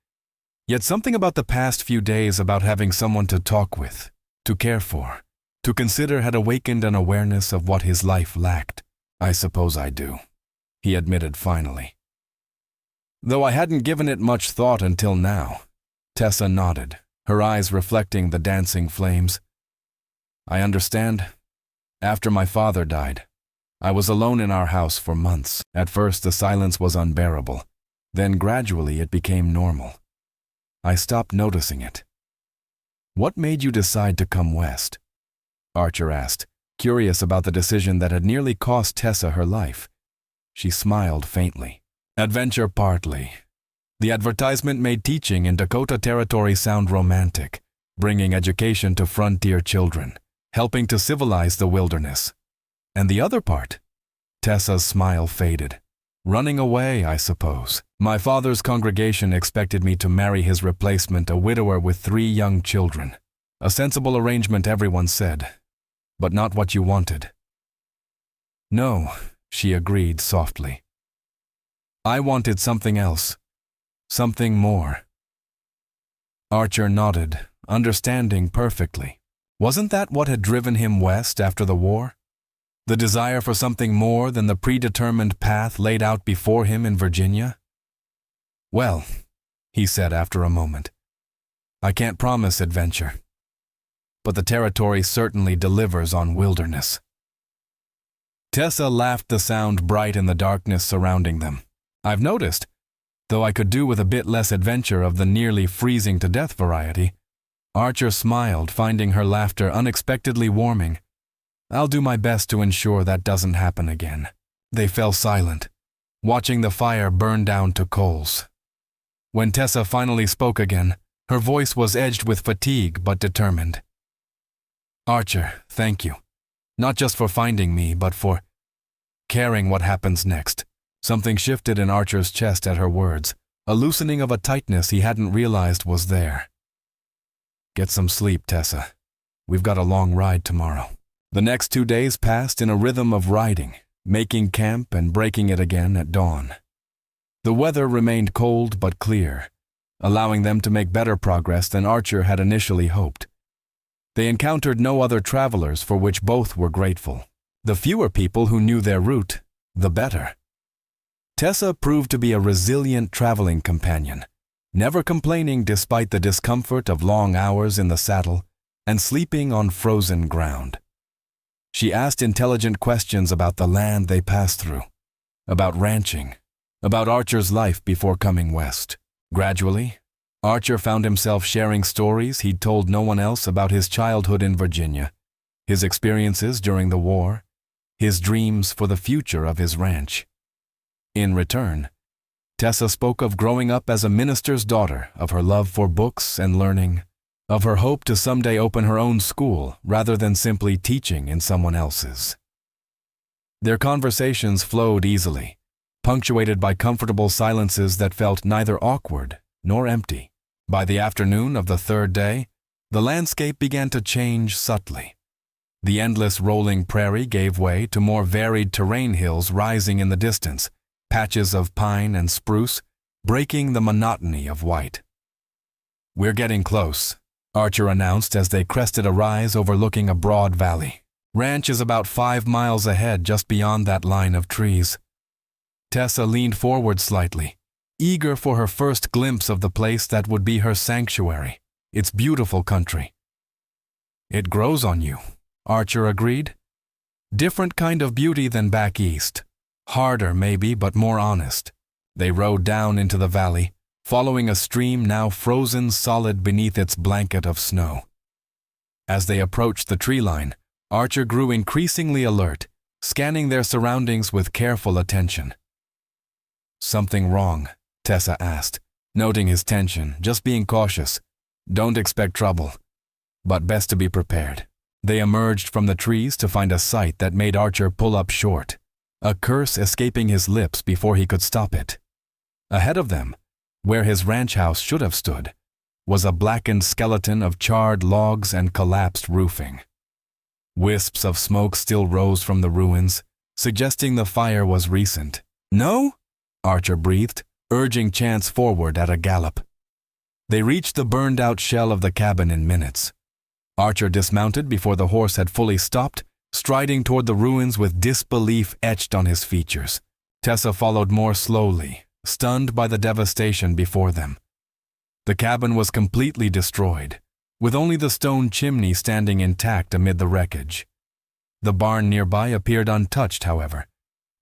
Yet something about the past few days about having someone to talk with, to care for, to consider had awakened an awareness of what his life lacked. "I suppose I do," he admitted finally. "Though I hadn't given it much thought until now." Tessa nodded, her eyes reflecting the dancing flames. "I understand. After my father died, I was alone in our house for months. At first the silence was unbearable. Then gradually it became normal. I stopped noticing it." "What made you decide to come west?" Archer asked, curious about the decision that had nearly cost Tessa her life. She smiled faintly. "Adventure partly. The advertisement made teaching in Dakota Territory sound romantic, bringing education to frontier children, helping to civilize the wilderness. And the other part?" Tessa's smile faded. "Running away, I suppose. My father's congregation expected me to marry his replacement, a widower with 3 young children. A sensible arrangement, everyone said, but not what you wanted." "No," she agreed softly. "I wanted something else. Something more." Archer nodded, understanding perfectly. Wasn't that what had driven him west after the war? The desire for something more than the predetermined path laid out before him in Virginia? "Well," he said after a moment, "I can't promise adventure. But the territory certainly delivers on wilderness." Tessa laughed, the sound bright in the darkness surrounding them. "I've noticed, though I could do with a bit less adventure of the nearly freezing to death variety." Archer smiled, finding her laughter unexpectedly warming. "I'll do my best to ensure that doesn't happen again." They fell silent, watching the fire burn down to coals. When Tessa finally spoke again, her voice was edged with fatigue but determined. "Archer, thank you. Not just for finding me, but for caring what happens next." Something shifted in Archer's chest at her words, a loosening of a tightness he hadn't realized was there. "Get some sleep, Tessa. We've got a long ride tomorrow." The next 2 days passed in a rhythm of riding, making camp and breaking it again at dawn. The weather remained cold but clear, allowing them to make better progress than Archer had initially hoped. They encountered no other travelers, for which both were grateful. The fewer people who knew their route, the better. Tessa proved to be a resilient traveling companion, never complaining despite the discomfort of long hours in the saddle and sleeping on frozen ground. She asked intelligent questions about the land they passed through, about ranching, about Archer's life before coming west. Gradually, Archer found himself sharing stories he'd told no one else about his childhood in Virginia, his experiences during the war, his dreams for the future of his ranch. In return, Tessa spoke of growing up as a minister's daughter, of her love for books and learning, of her hope to someday open her own school rather than simply teaching in someone else's. Their conversations flowed easily, punctuated by comfortable silences that felt neither awkward nor empty. By the afternoon of the third day, the landscape began to change subtly. The endless rolling prairie gave way to more varied terrain, hills rising in the distance, patches of pine and spruce breaking the monotony of white. "We're getting close," Archer announced as they crested a rise overlooking a broad valley. "Ranch is about 5 miles ahead, just beyond that line of trees." Tessa leaned forward slightly, eager for her first glimpse of the place that would be her sanctuary, its beautiful country. "It grows on you," Archer agreed. "Different kind of beauty than back east. Harder maybe, but more honest." They rode down into the valley, following a stream now frozen solid beneath its blanket of snow. As they approached the tree line, Archer grew increasingly alert, scanning their surroundings with careful attention. "Something wrong?" Tessa asked, noting his tension, just being cautious. "Don't expect trouble, but best to be prepared." They emerged from the trees to find a sight that made Archer pull up short, a curse escaping his lips before he could stop it. Ahead of them, where his ranch house should have stood, was a blackened skeleton of charred logs and collapsed roofing. Wisps of smoke still rose from the ruins, suggesting the fire was recent. "No?" Archer breathed, urging Chance forward at a gallop. They reached the burned-out shell of the cabin in minutes. Archer dismounted before the horse had fully stopped, striding toward the ruins with disbelief etched on his features. Tessa followed more slowly, stunned by the devastation before them. The cabin was completely destroyed, with only the stone chimney standing intact amid the wreckage. The barn nearby appeared untouched, however,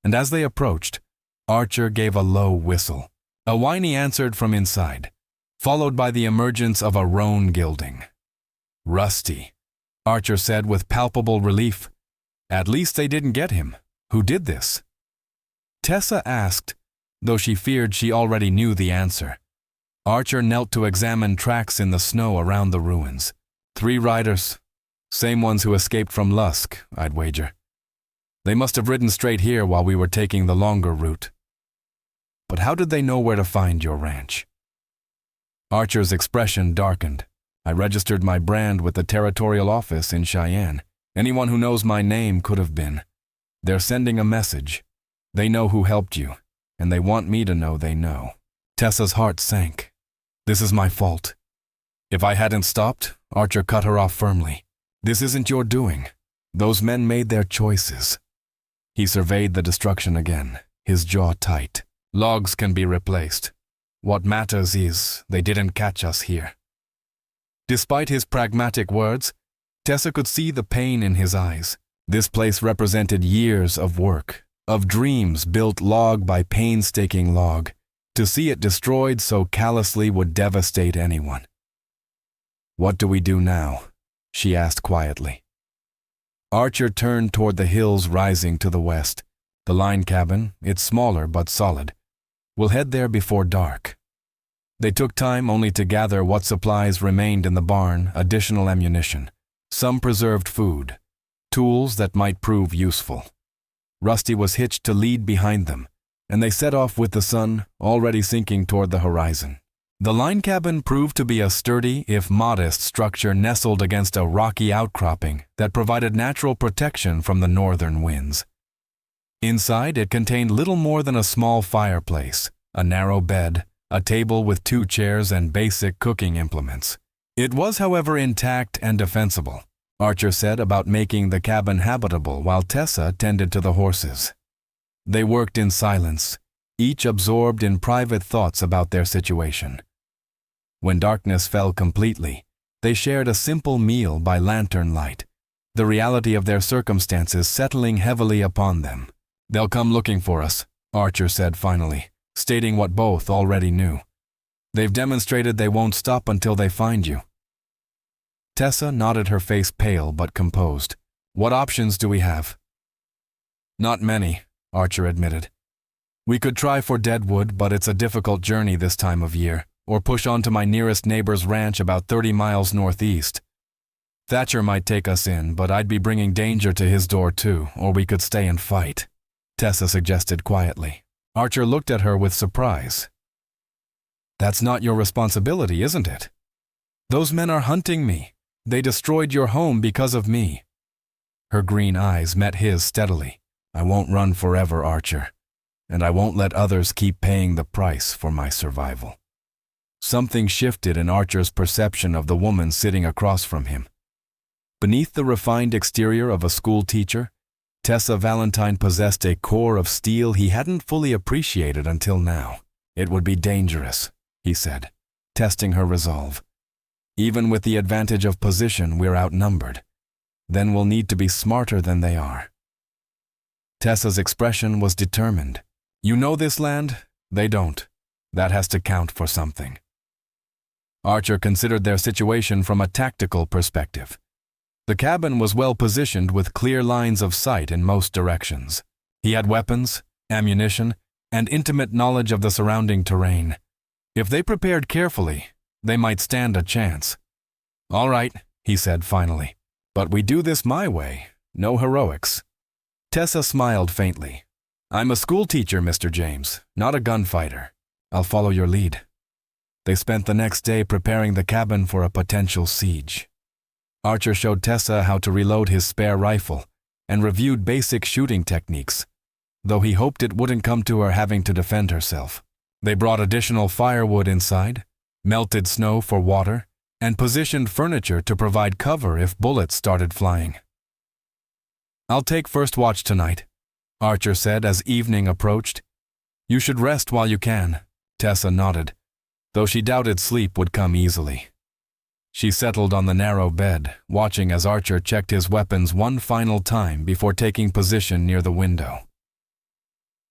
and as they approached, Archer gave a low whistle. A whinny answered from inside, followed by the emergence of a roan gelding. "Rusty," Archer said with palpable relief. "At least they didn't get him. Who did this?" Tessa asked, though she feared she already knew the answer. Archer knelt to examine tracks in the snow around the ruins. 3 riders. Same ones who escaped from Lusk, I'd wager. They must have ridden straight here while we were taking the longer route. But how did they know where to find your ranch? Archer's expression darkened. "I registered my brand with the territorial office in Cheyenne. Anyone who knows my name could have been. They're sending a message. They know who helped you, and they want me to know they know." Tessa's heart sank. "This is my fault." "If I hadn't stopped," Archer cut her off firmly. "This isn't your doing. Those men made their choices." He surveyed the destruction again, his jaw tight. "Logs can be replaced. What matters is they didn't catch us here." Despite his pragmatic words, Tessa could see the pain in his eyes. This place represented years of work, of dreams built log by painstaking log. To see it destroyed so callously would devastate anyone. "What do we do now?" she asked quietly. Archer turned toward the hills rising to the west. "The line cabin, it's smaller but solid. We'll head there before dark." They took time only to gather what supplies remained in the barn, additional ammunition, some preserved food, tools that might prove useful. Rusty was hitched to lead behind them, and they set off with the sun already sinking toward the horizon. The line cabin proved to be a sturdy, if modest, structure nestled against a rocky outcropping that provided natural protection from the northern winds. Inside, it contained little more than a small fireplace, a narrow bed, a table with 2 chairs, and basic cooking implements. It was, however, intact and defensible, Archer said about making the cabin habitable while Tessa tended to the horses. They worked in silence, each absorbed in private thoughts about their situation. When darkness fell completely, they shared a simple meal by lantern light, the reality of their circumstances settling heavily upon them. "They'll come looking for us," Archer said finally, stating what both already knew. "They've demonstrated they won't stop until they find you." Tessa nodded, her face pale but composed. "What options do we have?" "Not many," Archer admitted. "We could try for Deadwood, but it's a difficult journey this time of year, or push on to my nearest neighbor's ranch about 30 miles northeast. Thatcher might take us in, but I'd be bringing danger to his door too, or we could stay and fight," Tessa suggested quietly. Archer looked at her with surprise. That's not your responsibility, isn't it? Those men are hunting me. They destroyed your home because of me. Her green eyes met his steadily. I won't run forever, Archer, and I won't let others keep paying the price for my survival. Something shifted in Archer's perception of the woman sitting across from him. Beneath the refined exterior of a school teacher, Tessa Valentine possessed a core of steel he hadn't fully appreciated until now. It would be dangerous, he said, testing her resolve. Even with the advantage of position, we're outnumbered. Then we'll need to be smarter than they are. Tessa's expression was determined. You know this land? They don't. That has to count for something. Archer considered their situation from a tactical perspective. The cabin was well positioned with clear lines of sight in most directions. He had weapons, ammunition, and intimate knowledge of the surrounding terrain. If they prepared carefully, they might stand a chance. All right, he said finally. But we do this my way, no heroics. Tessa smiled faintly. I'm a school teacher, Mr. James, not a gunfighter. I'll follow your lead. They spent the next day preparing the cabin for a potential siege. Archer showed Tessa how to reload his spare rifle and reviewed basic shooting techniques, though he hoped it wouldn't come to her having to defend herself. They brought additional firewood inside, melted snow for water, and positioned furniture to provide cover if bullets started flying. I'll take first watch tonight, Archer said as evening approached. You should rest while you can, Tessa nodded, though she doubted sleep would come easily. She settled on the narrow bed, watching as Archer checked his weapons one final time before taking position near the window.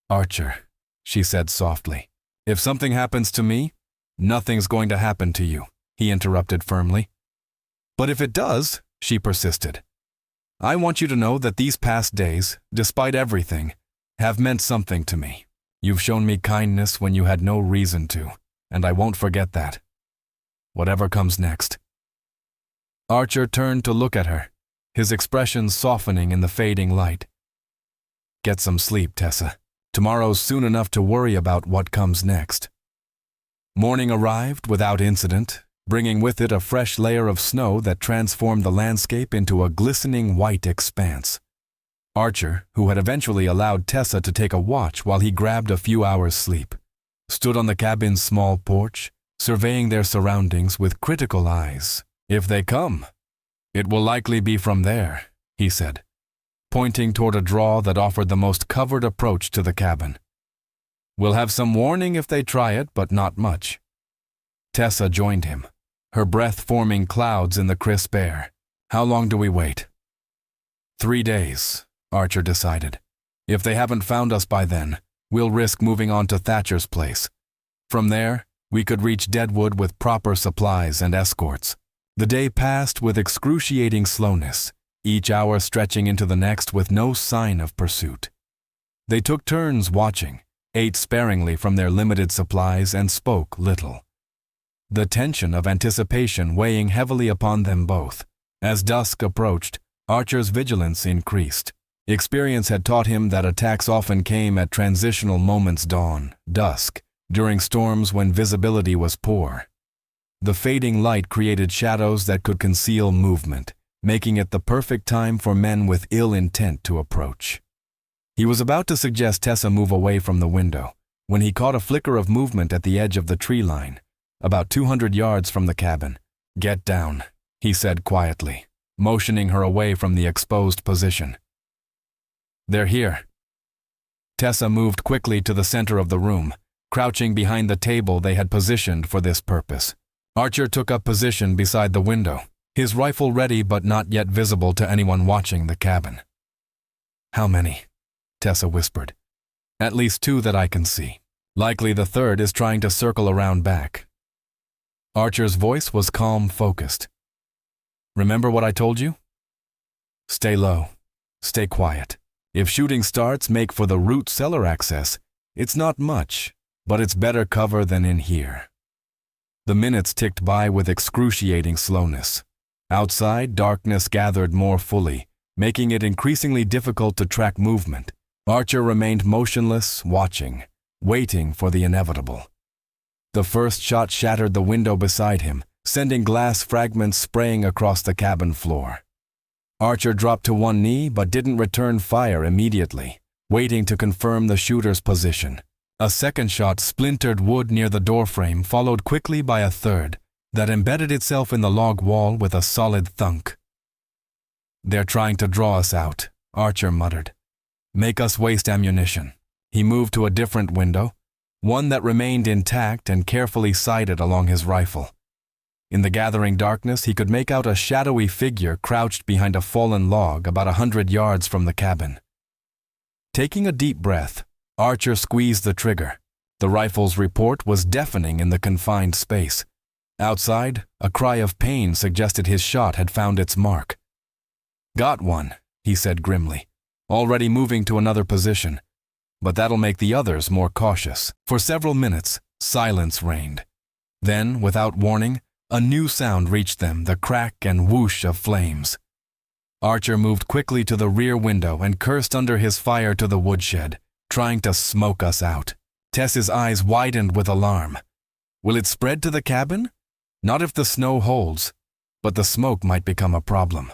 Archer, she said softly, if something happens to me, nothing's going to happen to you, he interrupted firmly. But if it does, she persisted, I want you to know that these past days, despite everything, have meant something to me. You've shown me kindness when you had no reason to, and I won't forget that. Whatever comes next. Archer turned to look at her, his expression softening in the fading light. Get some sleep, Tessa. Tomorrow's soon enough to worry about what comes next. Morning arrived without incident, bringing with it a fresh layer of snow that transformed the landscape into a glistening white expanse. Archer, who had eventually allowed Tessa to take a watch while he grabbed a few hours' sleep, stood on the cabin's small porch, surveying their surroundings with critical eyes. If they come, it will likely be from there, he said, pointing toward a draw that offered the most covered approach to the cabin. We'll have some warning if they try it, but not much. Tessa joined him, her breath forming clouds in the crisp air. How long do we wait? 3 days, Archer decided. If they haven't found us by then, we'll risk moving on to Thatcher's place. From there, we could reach Deadwood with proper supplies and escorts. The day passed with excruciating slowness, each hour stretching into the next with no sign of pursuit. They took turns watching, ate sparingly from their limited supplies, and spoke little. The tension of anticipation weighing heavily upon them both. As dusk approached, Archer's vigilance increased. Experience had taught him that attacks often came at transitional moments dusk, during storms when visibility was poor. The fading light created shadows that could conceal movement, making it the perfect time for men with ill intent to approach. He was about to suggest Tessa move away from the window, when he caught a flicker of movement at the edge of the tree line, about 200 yards from the cabin. Get down, he said quietly, motioning her away from the exposed position. They're here. Tessa moved quickly to the center of the room, crouching behind the table they had positioned for this purpose. Archer took up position beside the window, his rifle ready but not yet visible to anyone watching the cabin. How many? Tessa whispered. At least 2 that I can see. Likely the third is trying to circle around back. Archer's voice was calm, focused. Remember what I told you? Stay low. Stay quiet. If shooting starts, make for the root cellar access. It's not much, but it's better cover than in here. The minutes ticked by with excruciating slowness. Outside, darkness gathered more fully, making it increasingly difficult to track movement. Archer remained motionless, watching, waiting for the inevitable. The first shot shattered the window beside him, sending glass fragments spraying across the cabin floor. Archer dropped to one knee but didn't return fire immediately, waiting to confirm the shooter's position. A second shot splintered wood near the doorframe, followed quickly by a third that embedded itself in the log wall with a solid thunk. "They're trying to draw us out," Archer muttered. "Make us waste ammunition." He moved to a different window, one that remained intact and carefully sighted along his rifle. In the gathering darkness, he could make out a shadowy figure crouched behind a fallen log about 100 yards from the cabin. Taking a deep breath, Archer squeezed the trigger. The rifle's report was deafening in the confined space. Outside, a cry of pain suggested his shot had found its mark. "Got one," he said grimly, already moving to another position. "But that'll make the others more cautious." For several minutes, silence reigned. Then, without warning, a new sound reached them, the crack and whoosh of flames. Archer moved quickly to the rear window and cursed under his fire to the woodshed, trying to smoke us out. Tess's eyes widened with alarm. Will it spread to the cabin? Not if the snow holds, but the smoke might become a problem.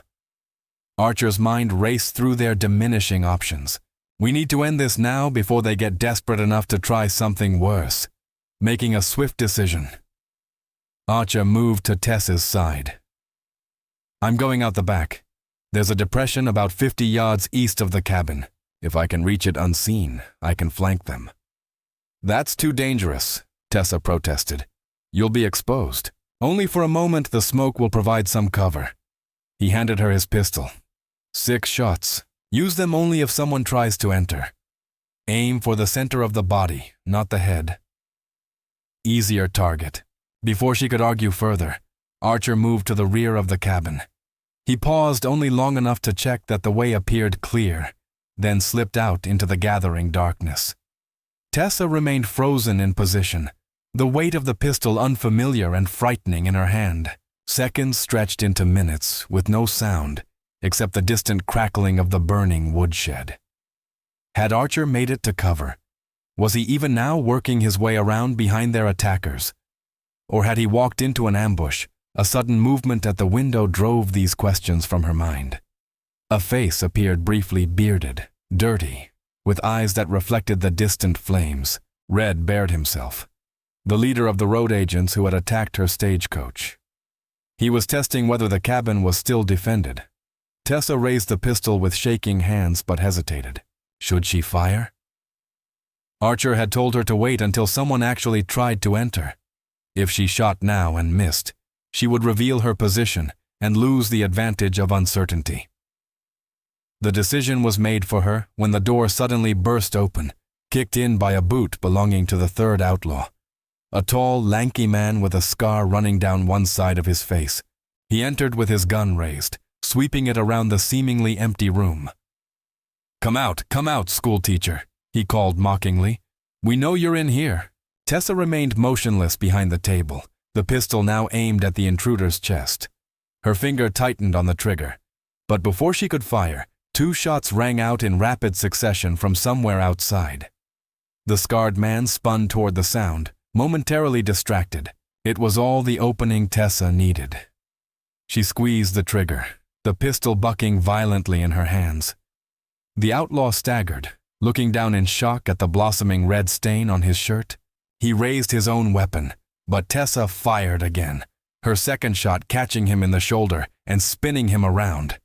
Archer's mind raced through their diminishing options. We need to end this now before they get desperate enough to try something worse. Making a swift decision, Archer moved to Tess's side. "I'm going out the back. There's a depression about 50 yards east of the cabin. If I can reach it unseen, I can flank them." "That's too dangerous," Tessa protested. "You'll be exposed. Only for a moment the smoke will provide some cover." He handed her his pistol. 6 shots. Use them only if someone tries to enter. Aim for the center of the body, not the head. Easier target. Before she could argue further, Archer moved to the rear of the cabin. He paused only long enough to check that the way appeared clear, then slipped out into the gathering darkness. Tessa remained frozen in position, the weight of the pistol unfamiliar and frightening in her hand. Seconds stretched into minutes with no sound except the distant crackling of the burning woodshed. Had Archer made it to cover? Was he even now working his way around behind their attackers? Or had he walked into an ambush? A sudden movement at the window drove these questions from her mind. A face appeared briefly, bearded, dirty, with eyes that reflected the distant flames. Red bared himself, the leader of the road agents who had attacked her stagecoach. He was testing whether the cabin was still defended. Tessa raised the pistol with shaking hands but hesitated. Should she fire? Archer had told her to wait until someone actually tried to enter. If she shot now and missed, she would reveal her position and lose the advantage of uncertainty. The decision was made for her when the door suddenly burst open, kicked in by a boot belonging to the third outlaw. A tall, lanky man with a scar running down one side of his face. He entered with his gun raised, sweeping it around the seemingly empty room. Come out, schoolteacher," he called mockingly. "We know you're in here." Tessa remained motionless behind the table, the pistol now aimed at the intruder's chest. Her finger tightened on the trigger, but before she could fire, 2 shots rang out in rapid succession from somewhere outside. The scarred man spun toward the sound, momentarily distracted. It was all the opening Tessa needed. She squeezed the trigger, the pistol bucking violently in her hands. The outlaw staggered, looking down in shock at the blossoming red stain on his shirt. He raised his own weapon, but Tessa fired again, her second shot catching him in the shoulder and spinning him around.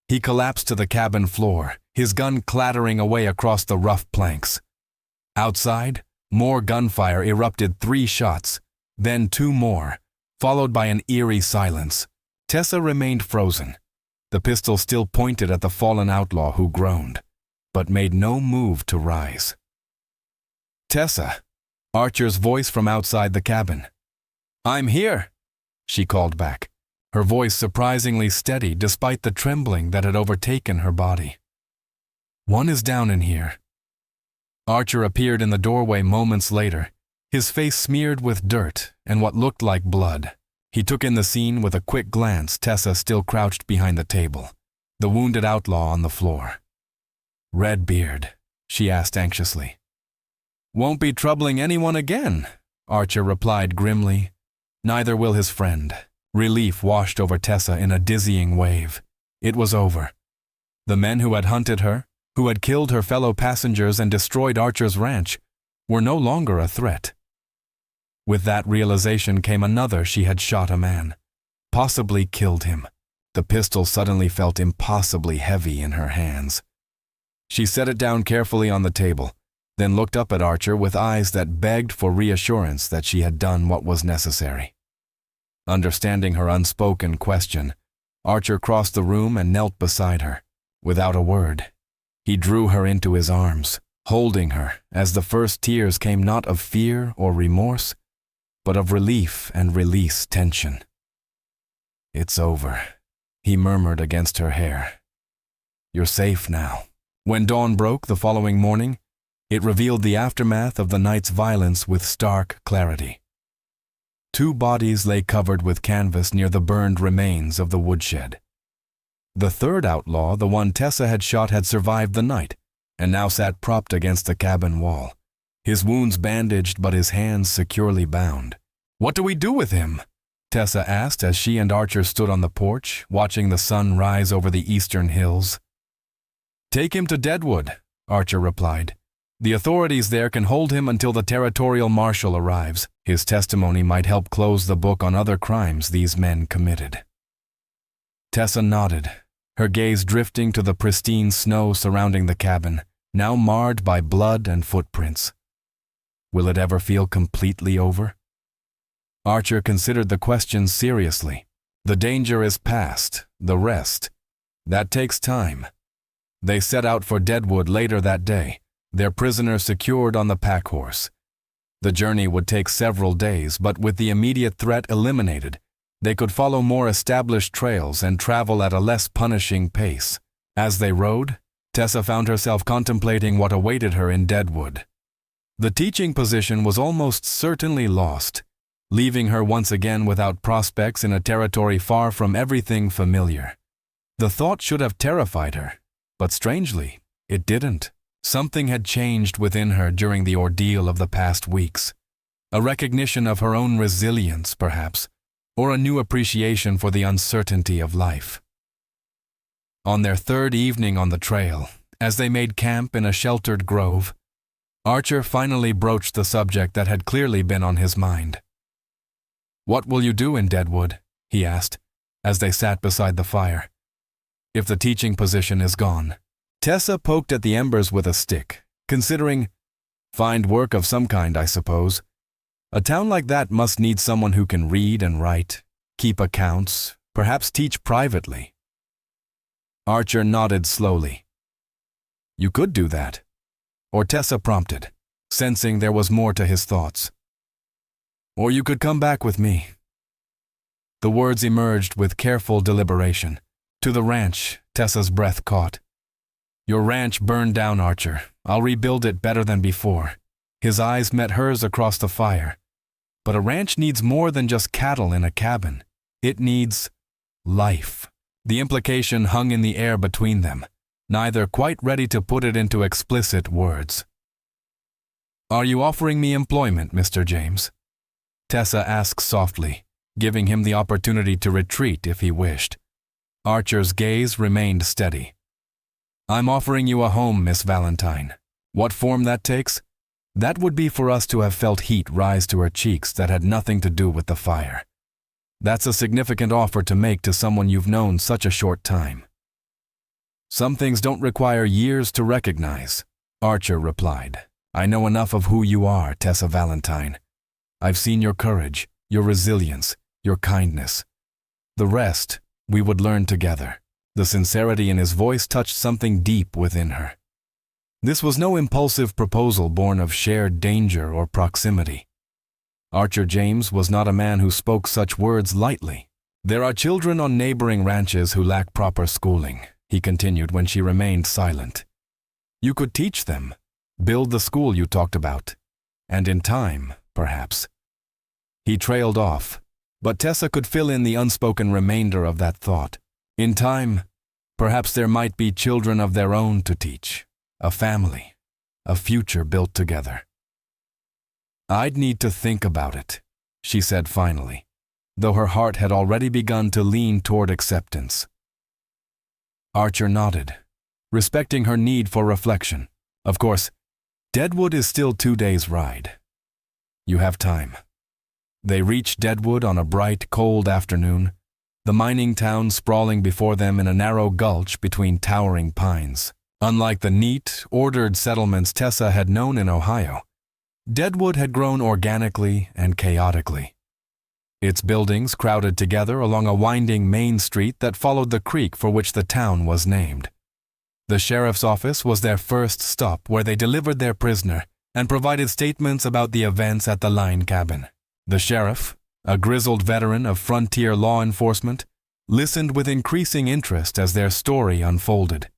He collapsed to the cabin floor, his gun clattering away across the rough planks. Outside, more gunfire erupted. 3 shots, then 2 more, followed by an eerie silence. Tessa remained frozen, the pistol still pointed at the fallen outlaw who groaned, but made no move to rise. "Tessa," Archer's voice from outside the cabin. "I'm here," she called back, her voice surprisingly steady despite the trembling that had overtaken her body. "One is down in here." Archer appeared in the doorway moments later, his face smeared with dirt and what looked like blood. He took in the scene with a quick glance. Tessa still crouched behind the table, the wounded outlaw on the floor. "Red beard?" she asked anxiously. "Won't be troubling anyone again," Archer replied grimly. Neither will his friend. Relief washed over Tessa in a dizzying wave. It was over. The men who had hunted her, who had killed her fellow passengers and destroyed Archer's ranch, were no longer a threat. With that realization came another: she had shot a man, possibly killed him. The pistol suddenly felt impossibly heavy in her hands. She set it down carefully on the table, then looked up at Archer with eyes that begged for reassurance that she had done what was necessary. Understanding her unspoken question, Archer crossed the room and knelt beside her. Without a word, he drew her into his arms, holding her as the first tears came not of fear or remorse, but of relief and release tension. "It's over," he murmured against her hair. "You're safe now." When dawn broke the following morning, it revealed the aftermath of the night's violence with stark clarity. 2 bodies lay covered with canvas near the burned remains of the woodshed. The third outlaw, the one Tessa had shot, had survived the night, and now sat propped against the cabin wall, his wounds bandaged but his hands securely bound. "What do we do with him?" Tessa asked as she and Archer stood on the porch, watching the sun rise over the eastern hills. "Take him to Deadwood," Archer replied. "The authorities there can hold him until the territorial marshal arrives. His testimony might help close the book on other crimes these men committed." Tessa nodded, her gaze drifting to the pristine snow surrounding the cabin, now marred by blood and footprints. Will it ever feel completely over? Archer considered the question seriously. The danger is past, the rest. That takes time. They set out for Deadwood later that day, their prisoner secured on the pack horse. The journey would take several days, but with the immediate threat eliminated, they could follow more established trails and travel at a less punishing pace. As they rode, Tessa found herself contemplating what awaited her in Deadwood. The teaching position was almost certainly lost, leaving her once again without prospects in a territory far from everything familiar. The thought should have terrified her, but strangely, it didn't. Something had changed within her during the ordeal of the past weeks. A recognition of her own resilience, perhaps, or a new appreciation for the uncertainty of life. On their third evening on the trail, as they made camp in a sheltered grove, Archer finally broached the subject that had clearly been on his mind. "What will you do in Deadwood?" he asked, as they sat beside the fire. "If the teaching position is gone." Tessa poked at the embers with a stick, considering, "Find work of some kind, I suppose. A town like that must need someone who can read and write, keep accounts, perhaps teach privately." Archer nodded slowly. "You could do that." Or Tessa prompted, sensing there was more to his thoughts. "Or you could come back with me." The words emerged with careful deliberation. "To the ranch," Tessa's breath caught. "Your ranch burned down, Archer. I'll rebuild it better than before." His eyes met hers across the fire. But a ranch needs more than just cattle in a cabin. It needs life. The implication hung in the air between them, neither quite ready to put it into explicit words. "Are you offering me employment, Mr. James?" Tessa asked softly, giving him the opportunity to retreat if he wished. Archer's gaze remained steady. "I'm offering you a home, Miss Valentine. What form that takes? That would be for us to have felt heat rise to her cheeks that had nothing to do with the fire. That's a significant offer to make to someone you've known such a short time." "Some things don't require years to recognize," Archer replied. "I know enough of who you are, Tessa Valentine. I've seen your courage, your resilience, your kindness. The rest, we would learn together." The sincerity in his voice touched something deep within her. This was no impulsive proposal born of shared danger or proximity. Archer James was not a man who spoke such words lightly. "There are children on neighboring ranches who lack proper schooling," he continued when she remained silent. "You could teach them, build the school you talked about, and in time, perhaps." He trailed off, but Tessa could fill in the unspoken remainder of that thought. In time, perhaps there might be children of their own to teach. A family, a future built together. "I'd need to think about it," she said finally, though her heart had already begun to lean toward acceptance. Archer nodded, respecting her need for reflection. Of course, Deadwood is still 2 days' ride. You have time. They reached Deadwood on a bright, cold afternoon, the mining town sprawling before them in a narrow gulch between towering pines. Unlike the neat, ordered settlements Tessa had known in Ohio, Deadwood had grown organically and chaotically. Its buildings crowded together along a winding main street that followed the creek for which the town was named. The sheriff's office was their first stop, where they delivered their prisoner and provided statements about the events at the line cabin. The sheriff, a grizzled veteran of frontier law enforcement, listened with increasing interest as their story unfolded.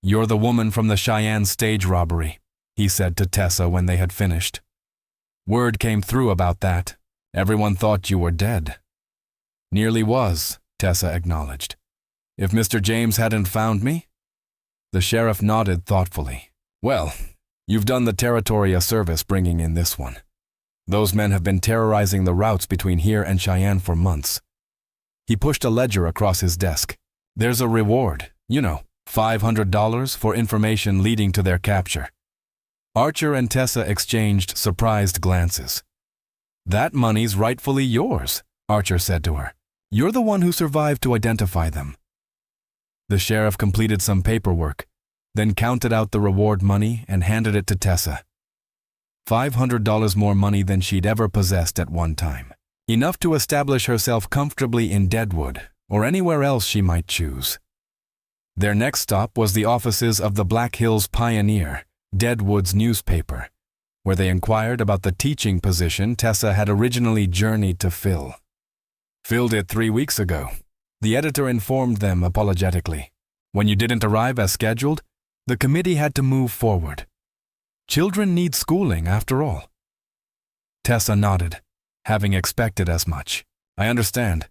"You're the woman from the Cheyenne stage robbery," he said to Tessa when they had finished. "Word came through about that. Everyone thought you were dead." "Nearly was," Tessa acknowledged. "If Mr. James hadn't found me?" The sheriff nodded thoughtfully. "Well, you've done the territory a service bringing in this one. Those men have been terrorizing the routes between here and Cheyenne for months." He pushed a ledger across his desk. "There's a reward, $500 for information leading to their capture." Archer and Tessa exchanged surprised glances. "That money's rightfully yours," Archer said to her. "You're the one who survived to identify them." The sheriff completed some paperwork, then counted out the reward money and handed it to Tessa. $500 more money than she'd ever possessed at one time. Enough to establish herself comfortably in Deadwood or anywhere else she might choose. Their next stop was the offices of the Black Hills Pioneer, Deadwood's newspaper, where they inquired about the teaching position Tessa had originally journeyed to fill. "Filled it 3 weeks ago," the editor informed them apologetically. "When you didn't arrive as scheduled, the committee had to move forward. Children need schooling, after all." Tessa nodded, having expected as much. "I understand.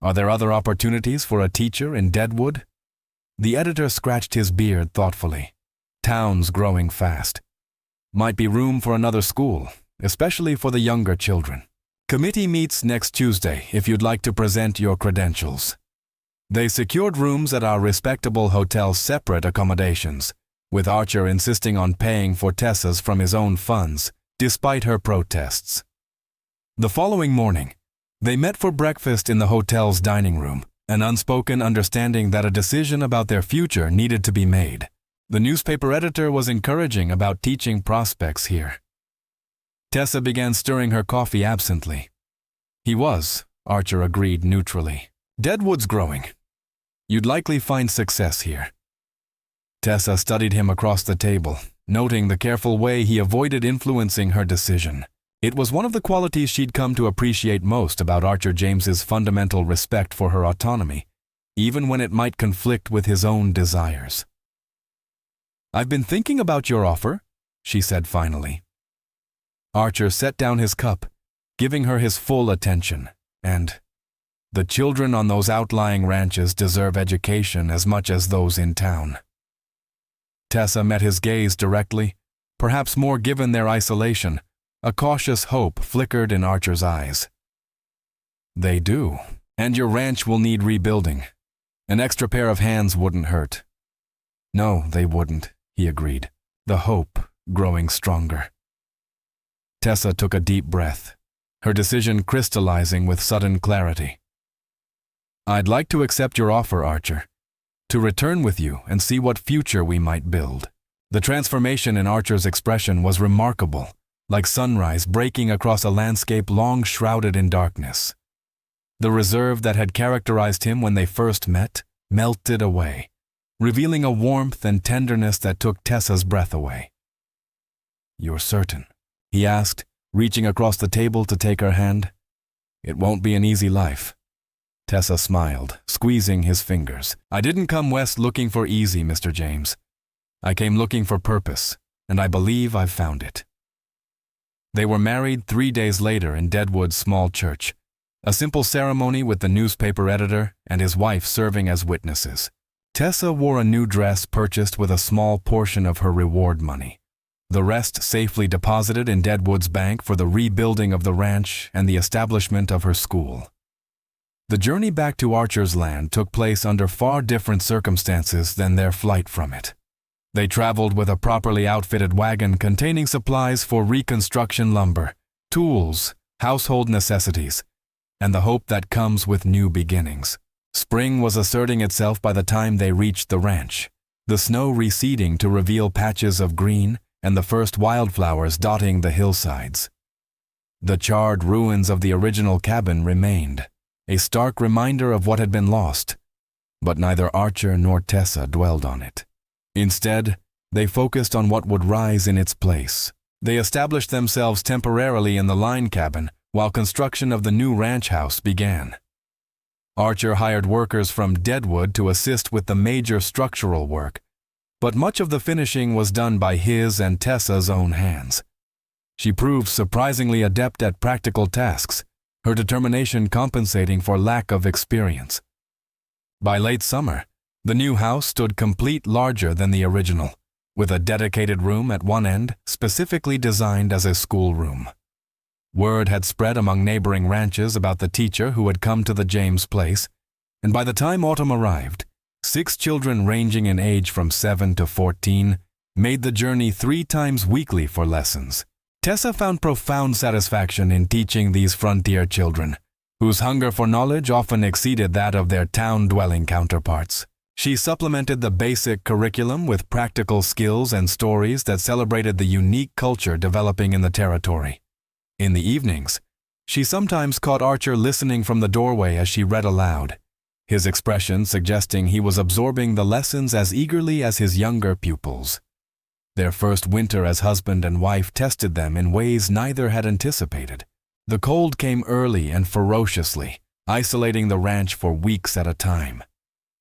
Are there other opportunities for a teacher in Deadwood?" The editor scratched his beard thoughtfully. "Town's growing fast. Might be room for another school, especially for the younger children. Committee meets next Tuesday if you'd like to present your credentials." They secured rooms at our respectable hotel's separate accommodations, with Archer insisting on paying for Tessa's from his own funds, despite her protests. The following morning, they met for breakfast in the hotel's dining room, an unspoken understanding that a decision about their future needed to be made. The newspaper editor was encouraging about teaching prospects here. Tessa began stirring her coffee absently. "He was," Archer agreed neutrally. "Deadwood's growing. You'd likely find success here." Tessa studied him across the table, noting the careful way he avoided influencing her decision. It was one of the qualities she'd come to appreciate most about Archer James's fundamental respect for her autonomy, even when it might conflict with his own desires. "I've been thinking about your offer," she said finally. Archer set down his cup, giving her his full attention, and the children on those outlying ranches deserve education as much as those in town. Tessa met his gaze directly, perhaps more given their isolation. A cautious hope flickered in Archer's eyes. "They do, and your ranch will need rebuilding. An extra pair of hands wouldn't hurt." "No, they wouldn't," he agreed, the hope growing stronger. Tessa took a deep breath, her decision crystallizing with sudden clarity. "I'd like to accept your offer, Archer, to return with you and see what future we might build." The transformation in Archer's expression was remarkable, like sunrise breaking across a landscape long shrouded in darkness. The reserve that had characterized him when they first met melted away, revealing a warmth and tenderness that took Tessa's breath away. "You're certain?" he asked, reaching across the table to take her hand. "It won't be an easy life." Tessa smiled, squeezing his fingers. "I didn't come west looking for easy, Mr. James. I came looking for purpose, and I believe I've found it." They were married 3 days later in Deadwood's small church, a simple ceremony with the newspaper editor and his wife serving as witnesses. Tessa wore a new dress purchased with a small portion of her reward money, the rest safely deposited in Deadwood's bank for the rebuilding of the ranch and the establishment of her school. The journey back to Archer's land took place under far different circumstances than their flight from it. They traveled with a properly outfitted wagon containing supplies for reconstruction lumber, tools, household necessities, and the hope that comes with new beginnings. Spring was asserting itself by the time they reached the ranch, the snow receding to reveal patches of green and the first wildflowers dotting the hillsides. The charred ruins of the original cabin remained, a stark reminder of what had been lost, but neither Archer nor Tessa dwelled on it. Instead, they focused on what would rise in its place. They established themselves temporarily in the line cabin while construction of the new ranch house began. Archer hired workers from Deadwood to assist with the major structural work, but much of the finishing was done by his and Tessa's own hands. She proved surprisingly adept at practical tasks, her determination compensating for lack of experience. By late summer, the new house stood complete, larger than the original, with a dedicated room at one end specifically designed as a schoolroom. Word had spread among neighboring ranches about the teacher who had come to the James place, and by the time autumn arrived, 6 children ranging in age from 7 to 14 made the journey 3 times weekly for lessons. Tessa found profound satisfaction in teaching these frontier children, whose hunger for knowledge often exceeded that of their town-dwelling counterparts. She supplemented the basic curriculum with practical skills and stories that celebrated the unique culture developing in the territory. In the evenings, she sometimes caught Archer listening from the doorway as she read aloud, his expression suggesting he was absorbing the lessons as eagerly as his younger pupils. Their first winter as husband and wife tested them in ways neither had anticipated. The cold came early and ferociously, isolating the ranch for weeks at a time.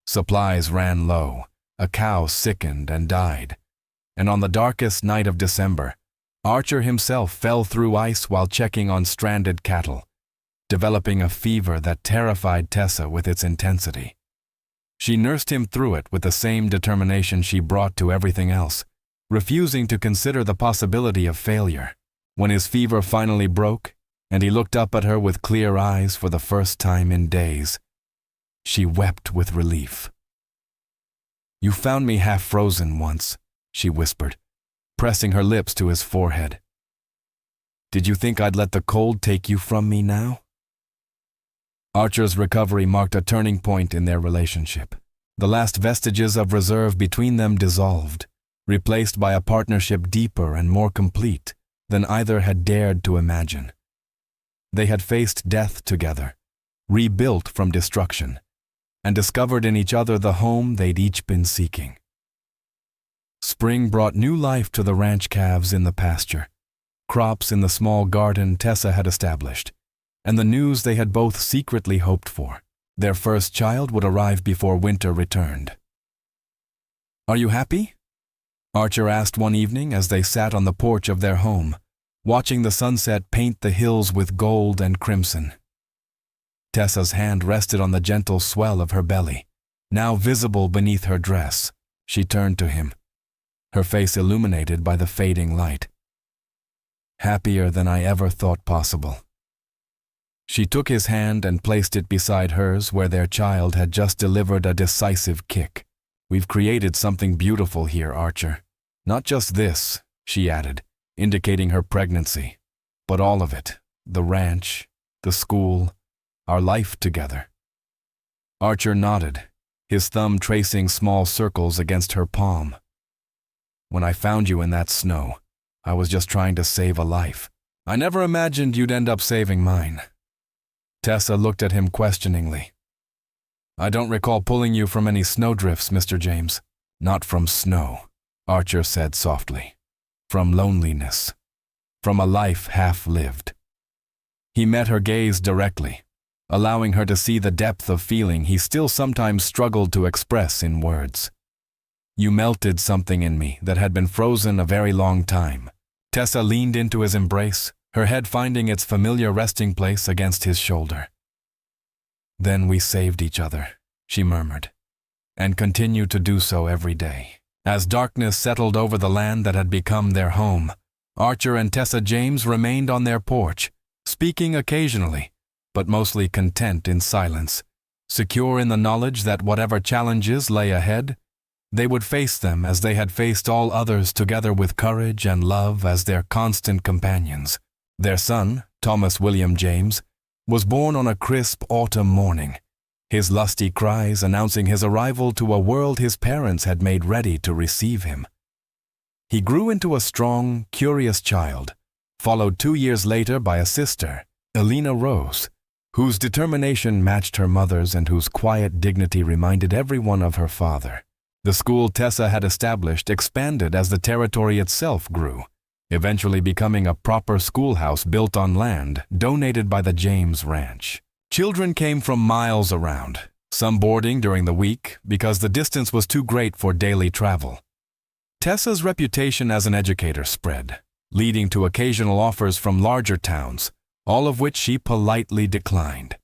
Supplies ran low, a cow sickened and died, and on the darkest night of December, Archer himself fell through ice while checking on stranded cattle, developing a fever that terrified Tessa with its intensity. She nursed him through it with the same determination she brought to everything else, refusing to consider the possibility of failure. When his fever finally broke, and he looked up at her with clear eyes for the first time in days, she wept with relief. "You found me half frozen once," she whispered, pressing her lips to his forehead. "Did you think I'd let the cold take you from me now?" Archer's recovery marked a turning point in their relationship. The last vestiges of reserve between them dissolved, replaced by a partnership deeper and more complete than either had dared to imagine. They had faced death together, rebuilt from destruction, and discovered in each other the home they'd each been seeking. Spring brought new life to the ranch calves in the pasture, crops in the small garden Tessa had established, and the news they had both secretly hoped for. Their first child would arrive before winter returned. "Are you happy?" Archer asked one evening as they sat on the porch of their home, watching the sunset paint the hills with gold and crimson. Tessa's hand rested on the gentle swell of her belly, now visible beneath her dress. She turned to him, her face illuminated by the fading light. "Happier than I ever thought possible." She took his hand and placed it beside hers where their child had just delivered a decisive kick. "We've created something beautiful here, Archer. Not just this," she added, indicating her pregnancy, "but all of it, the ranch, the school, our life together." Archer nodded, his thumb tracing small circles against her palm. "When I found you in that snow, I was just trying to save a life. I never imagined you'd end up saving mine." Tessa looked at him questioningly. "I don't recall pulling you from any snowdrifts, Mr. James." "Not from snow," Archer said softly. "From loneliness. From a life half-lived." He met her gaze directly, allowing her to see the depth of feeling he still sometimes struggled to express in words. "You melted something in me that had been frozen a very long time." Tessa leaned into his embrace, her head finding its familiar resting place against his shoulder. "Then we saved each other," she murmured, "and continue to do so every day." As darkness settled over the land that had become their home, Archer and Tessa James remained on their porch, speaking occasionally, but mostly content in silence, secure in the knowledge that whatever challenges lay ahead, they would face them as they had faced all others together with courage and love as their constant companions. Their son, Thomas William James, was born on a crisp autumn morning, his lusty cries announcing his arrival to a world his parents had made ready to receive him. He grew into a strong, curious child, followed 2 years later by a sister, Elena Rose, whose determination matched her mother's and whose quiet dignity reminded everyone of her father. The school Tessa had established expanded as the territory itself grew, eventually becoming a proper schoolhouse built on land donated by the James Ranch. Children came from miles around, some boarding during the week because the distance was too great for daily travel. Tessa's reputation as an educator spread, leading to occasional offers from larger towns, all of which she politely declined.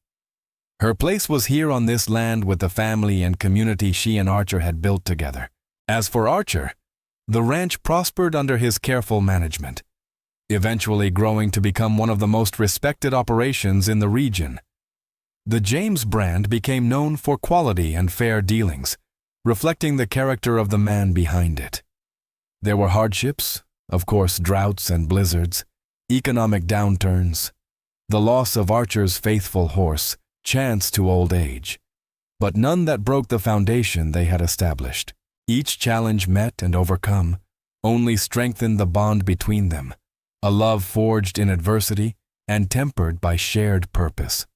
Her place was here on this land with the family and community she and Archer had built together. As for Archer, the ranch prospered under his careful management, eventually growing to become one of the most respected operations in the region. The James brand became known for quality and fair dealings, reflecting the character of the man behind it. There were hardships, of course, droughts and blizzards, economic downturns, the loss of Archer's faithful horse, chance to old age, but none that broke the foundation they had established. Each challenge met and overcome only strengthened the bond between them, a love forged in adversity and tempered by shared purpose.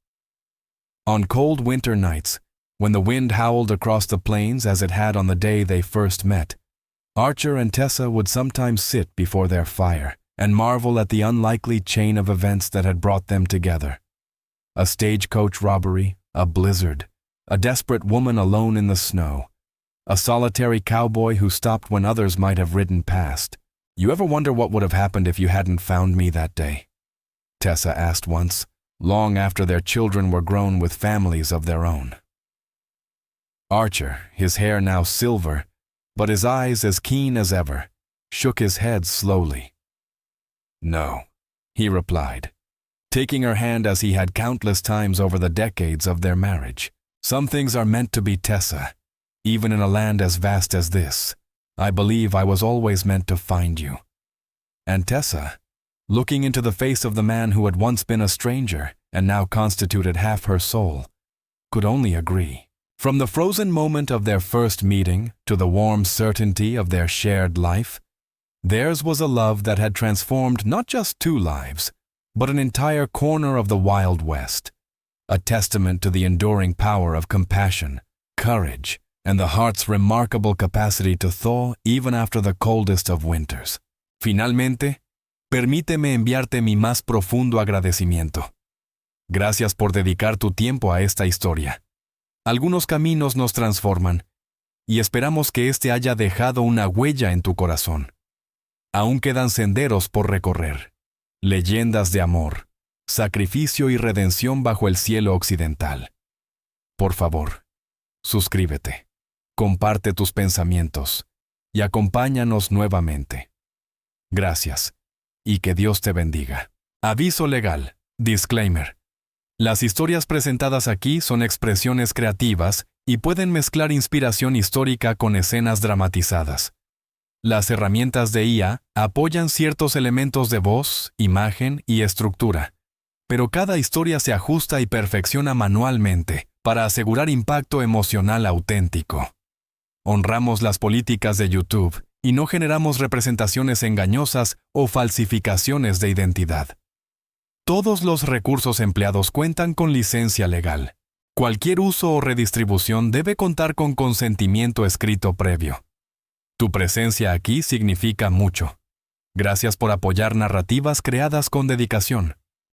On cold winter nights, when the wind howled across the plains as it had on the day they first met, Archer and Tessa would sometimes sit before their fire and marvel at the unlikely chain of events that had brought them together. A stagecoach robbery, a blizzard, a desperate woman alone in the snow, a solitary cowboy who stopped when others might have ridden past. "You ever wonder what would have happened if you hadn't found me that day?" Tessa asked once, long after their children were grown with families of their own. Archer, his hair now silver, but his eyes as keen as ever, shook his head slowly. "No," he replied, taking her hand as he had countless times over the decades of their marriage. "Some things are meant to be, Tessa. Even in a land as vast as this, I believe I was always meant to find you." And Tessa, looking into the face of the man who had once been a stranger and now constituted half her soul, could only agree. From the frozen moment of their first meeting to the warm certainty of their shared life, theirs was a love that had transformed not just 2 lives, but an entire corner of the Wild West, a testament to the enduring power of compassion, courage, and the heart's remarkable capacity to thaw even after the coldest of winters. Finalmente, permíteme enviarte mi más profundo agradecimiento. Gracias por dedicar tu tiempo a esta historia. Algunos caminos nos transforman, y esperamos que este haya dejado una huella en tu corazón. Aún quedan senderos por recorrer, leyendas de amor, sacrificio y redención bajo el cielo occidental. Por favor, suscríbete, comparte tus pensamientos y acompáñanos nuevamente. Gracias, y que Dios te bendiga. Aviso legal, disclaimer. Las historias presentadas aquí son expresiones creativas y pueden mezclar inspiración histórica con escenas dramatizadas. Las herramientas de IA apoyan ciertos elementos de voz, imagen y estructura, pero cada historia se ajusta y perfecciona manualmente para asegurar impacto emocional auténtico. Honramos las políticas de YouTube y no generamos representaciones engañosas o falsificaciones de identidad. Todos los recursos empleados cuentan con licencia legal. Cualquier uso o redistribución debe contar con consentimiento escrito previo. Tu presencia aquí significa mucho. Gracias por apoyar narrativas creadas con dedicación.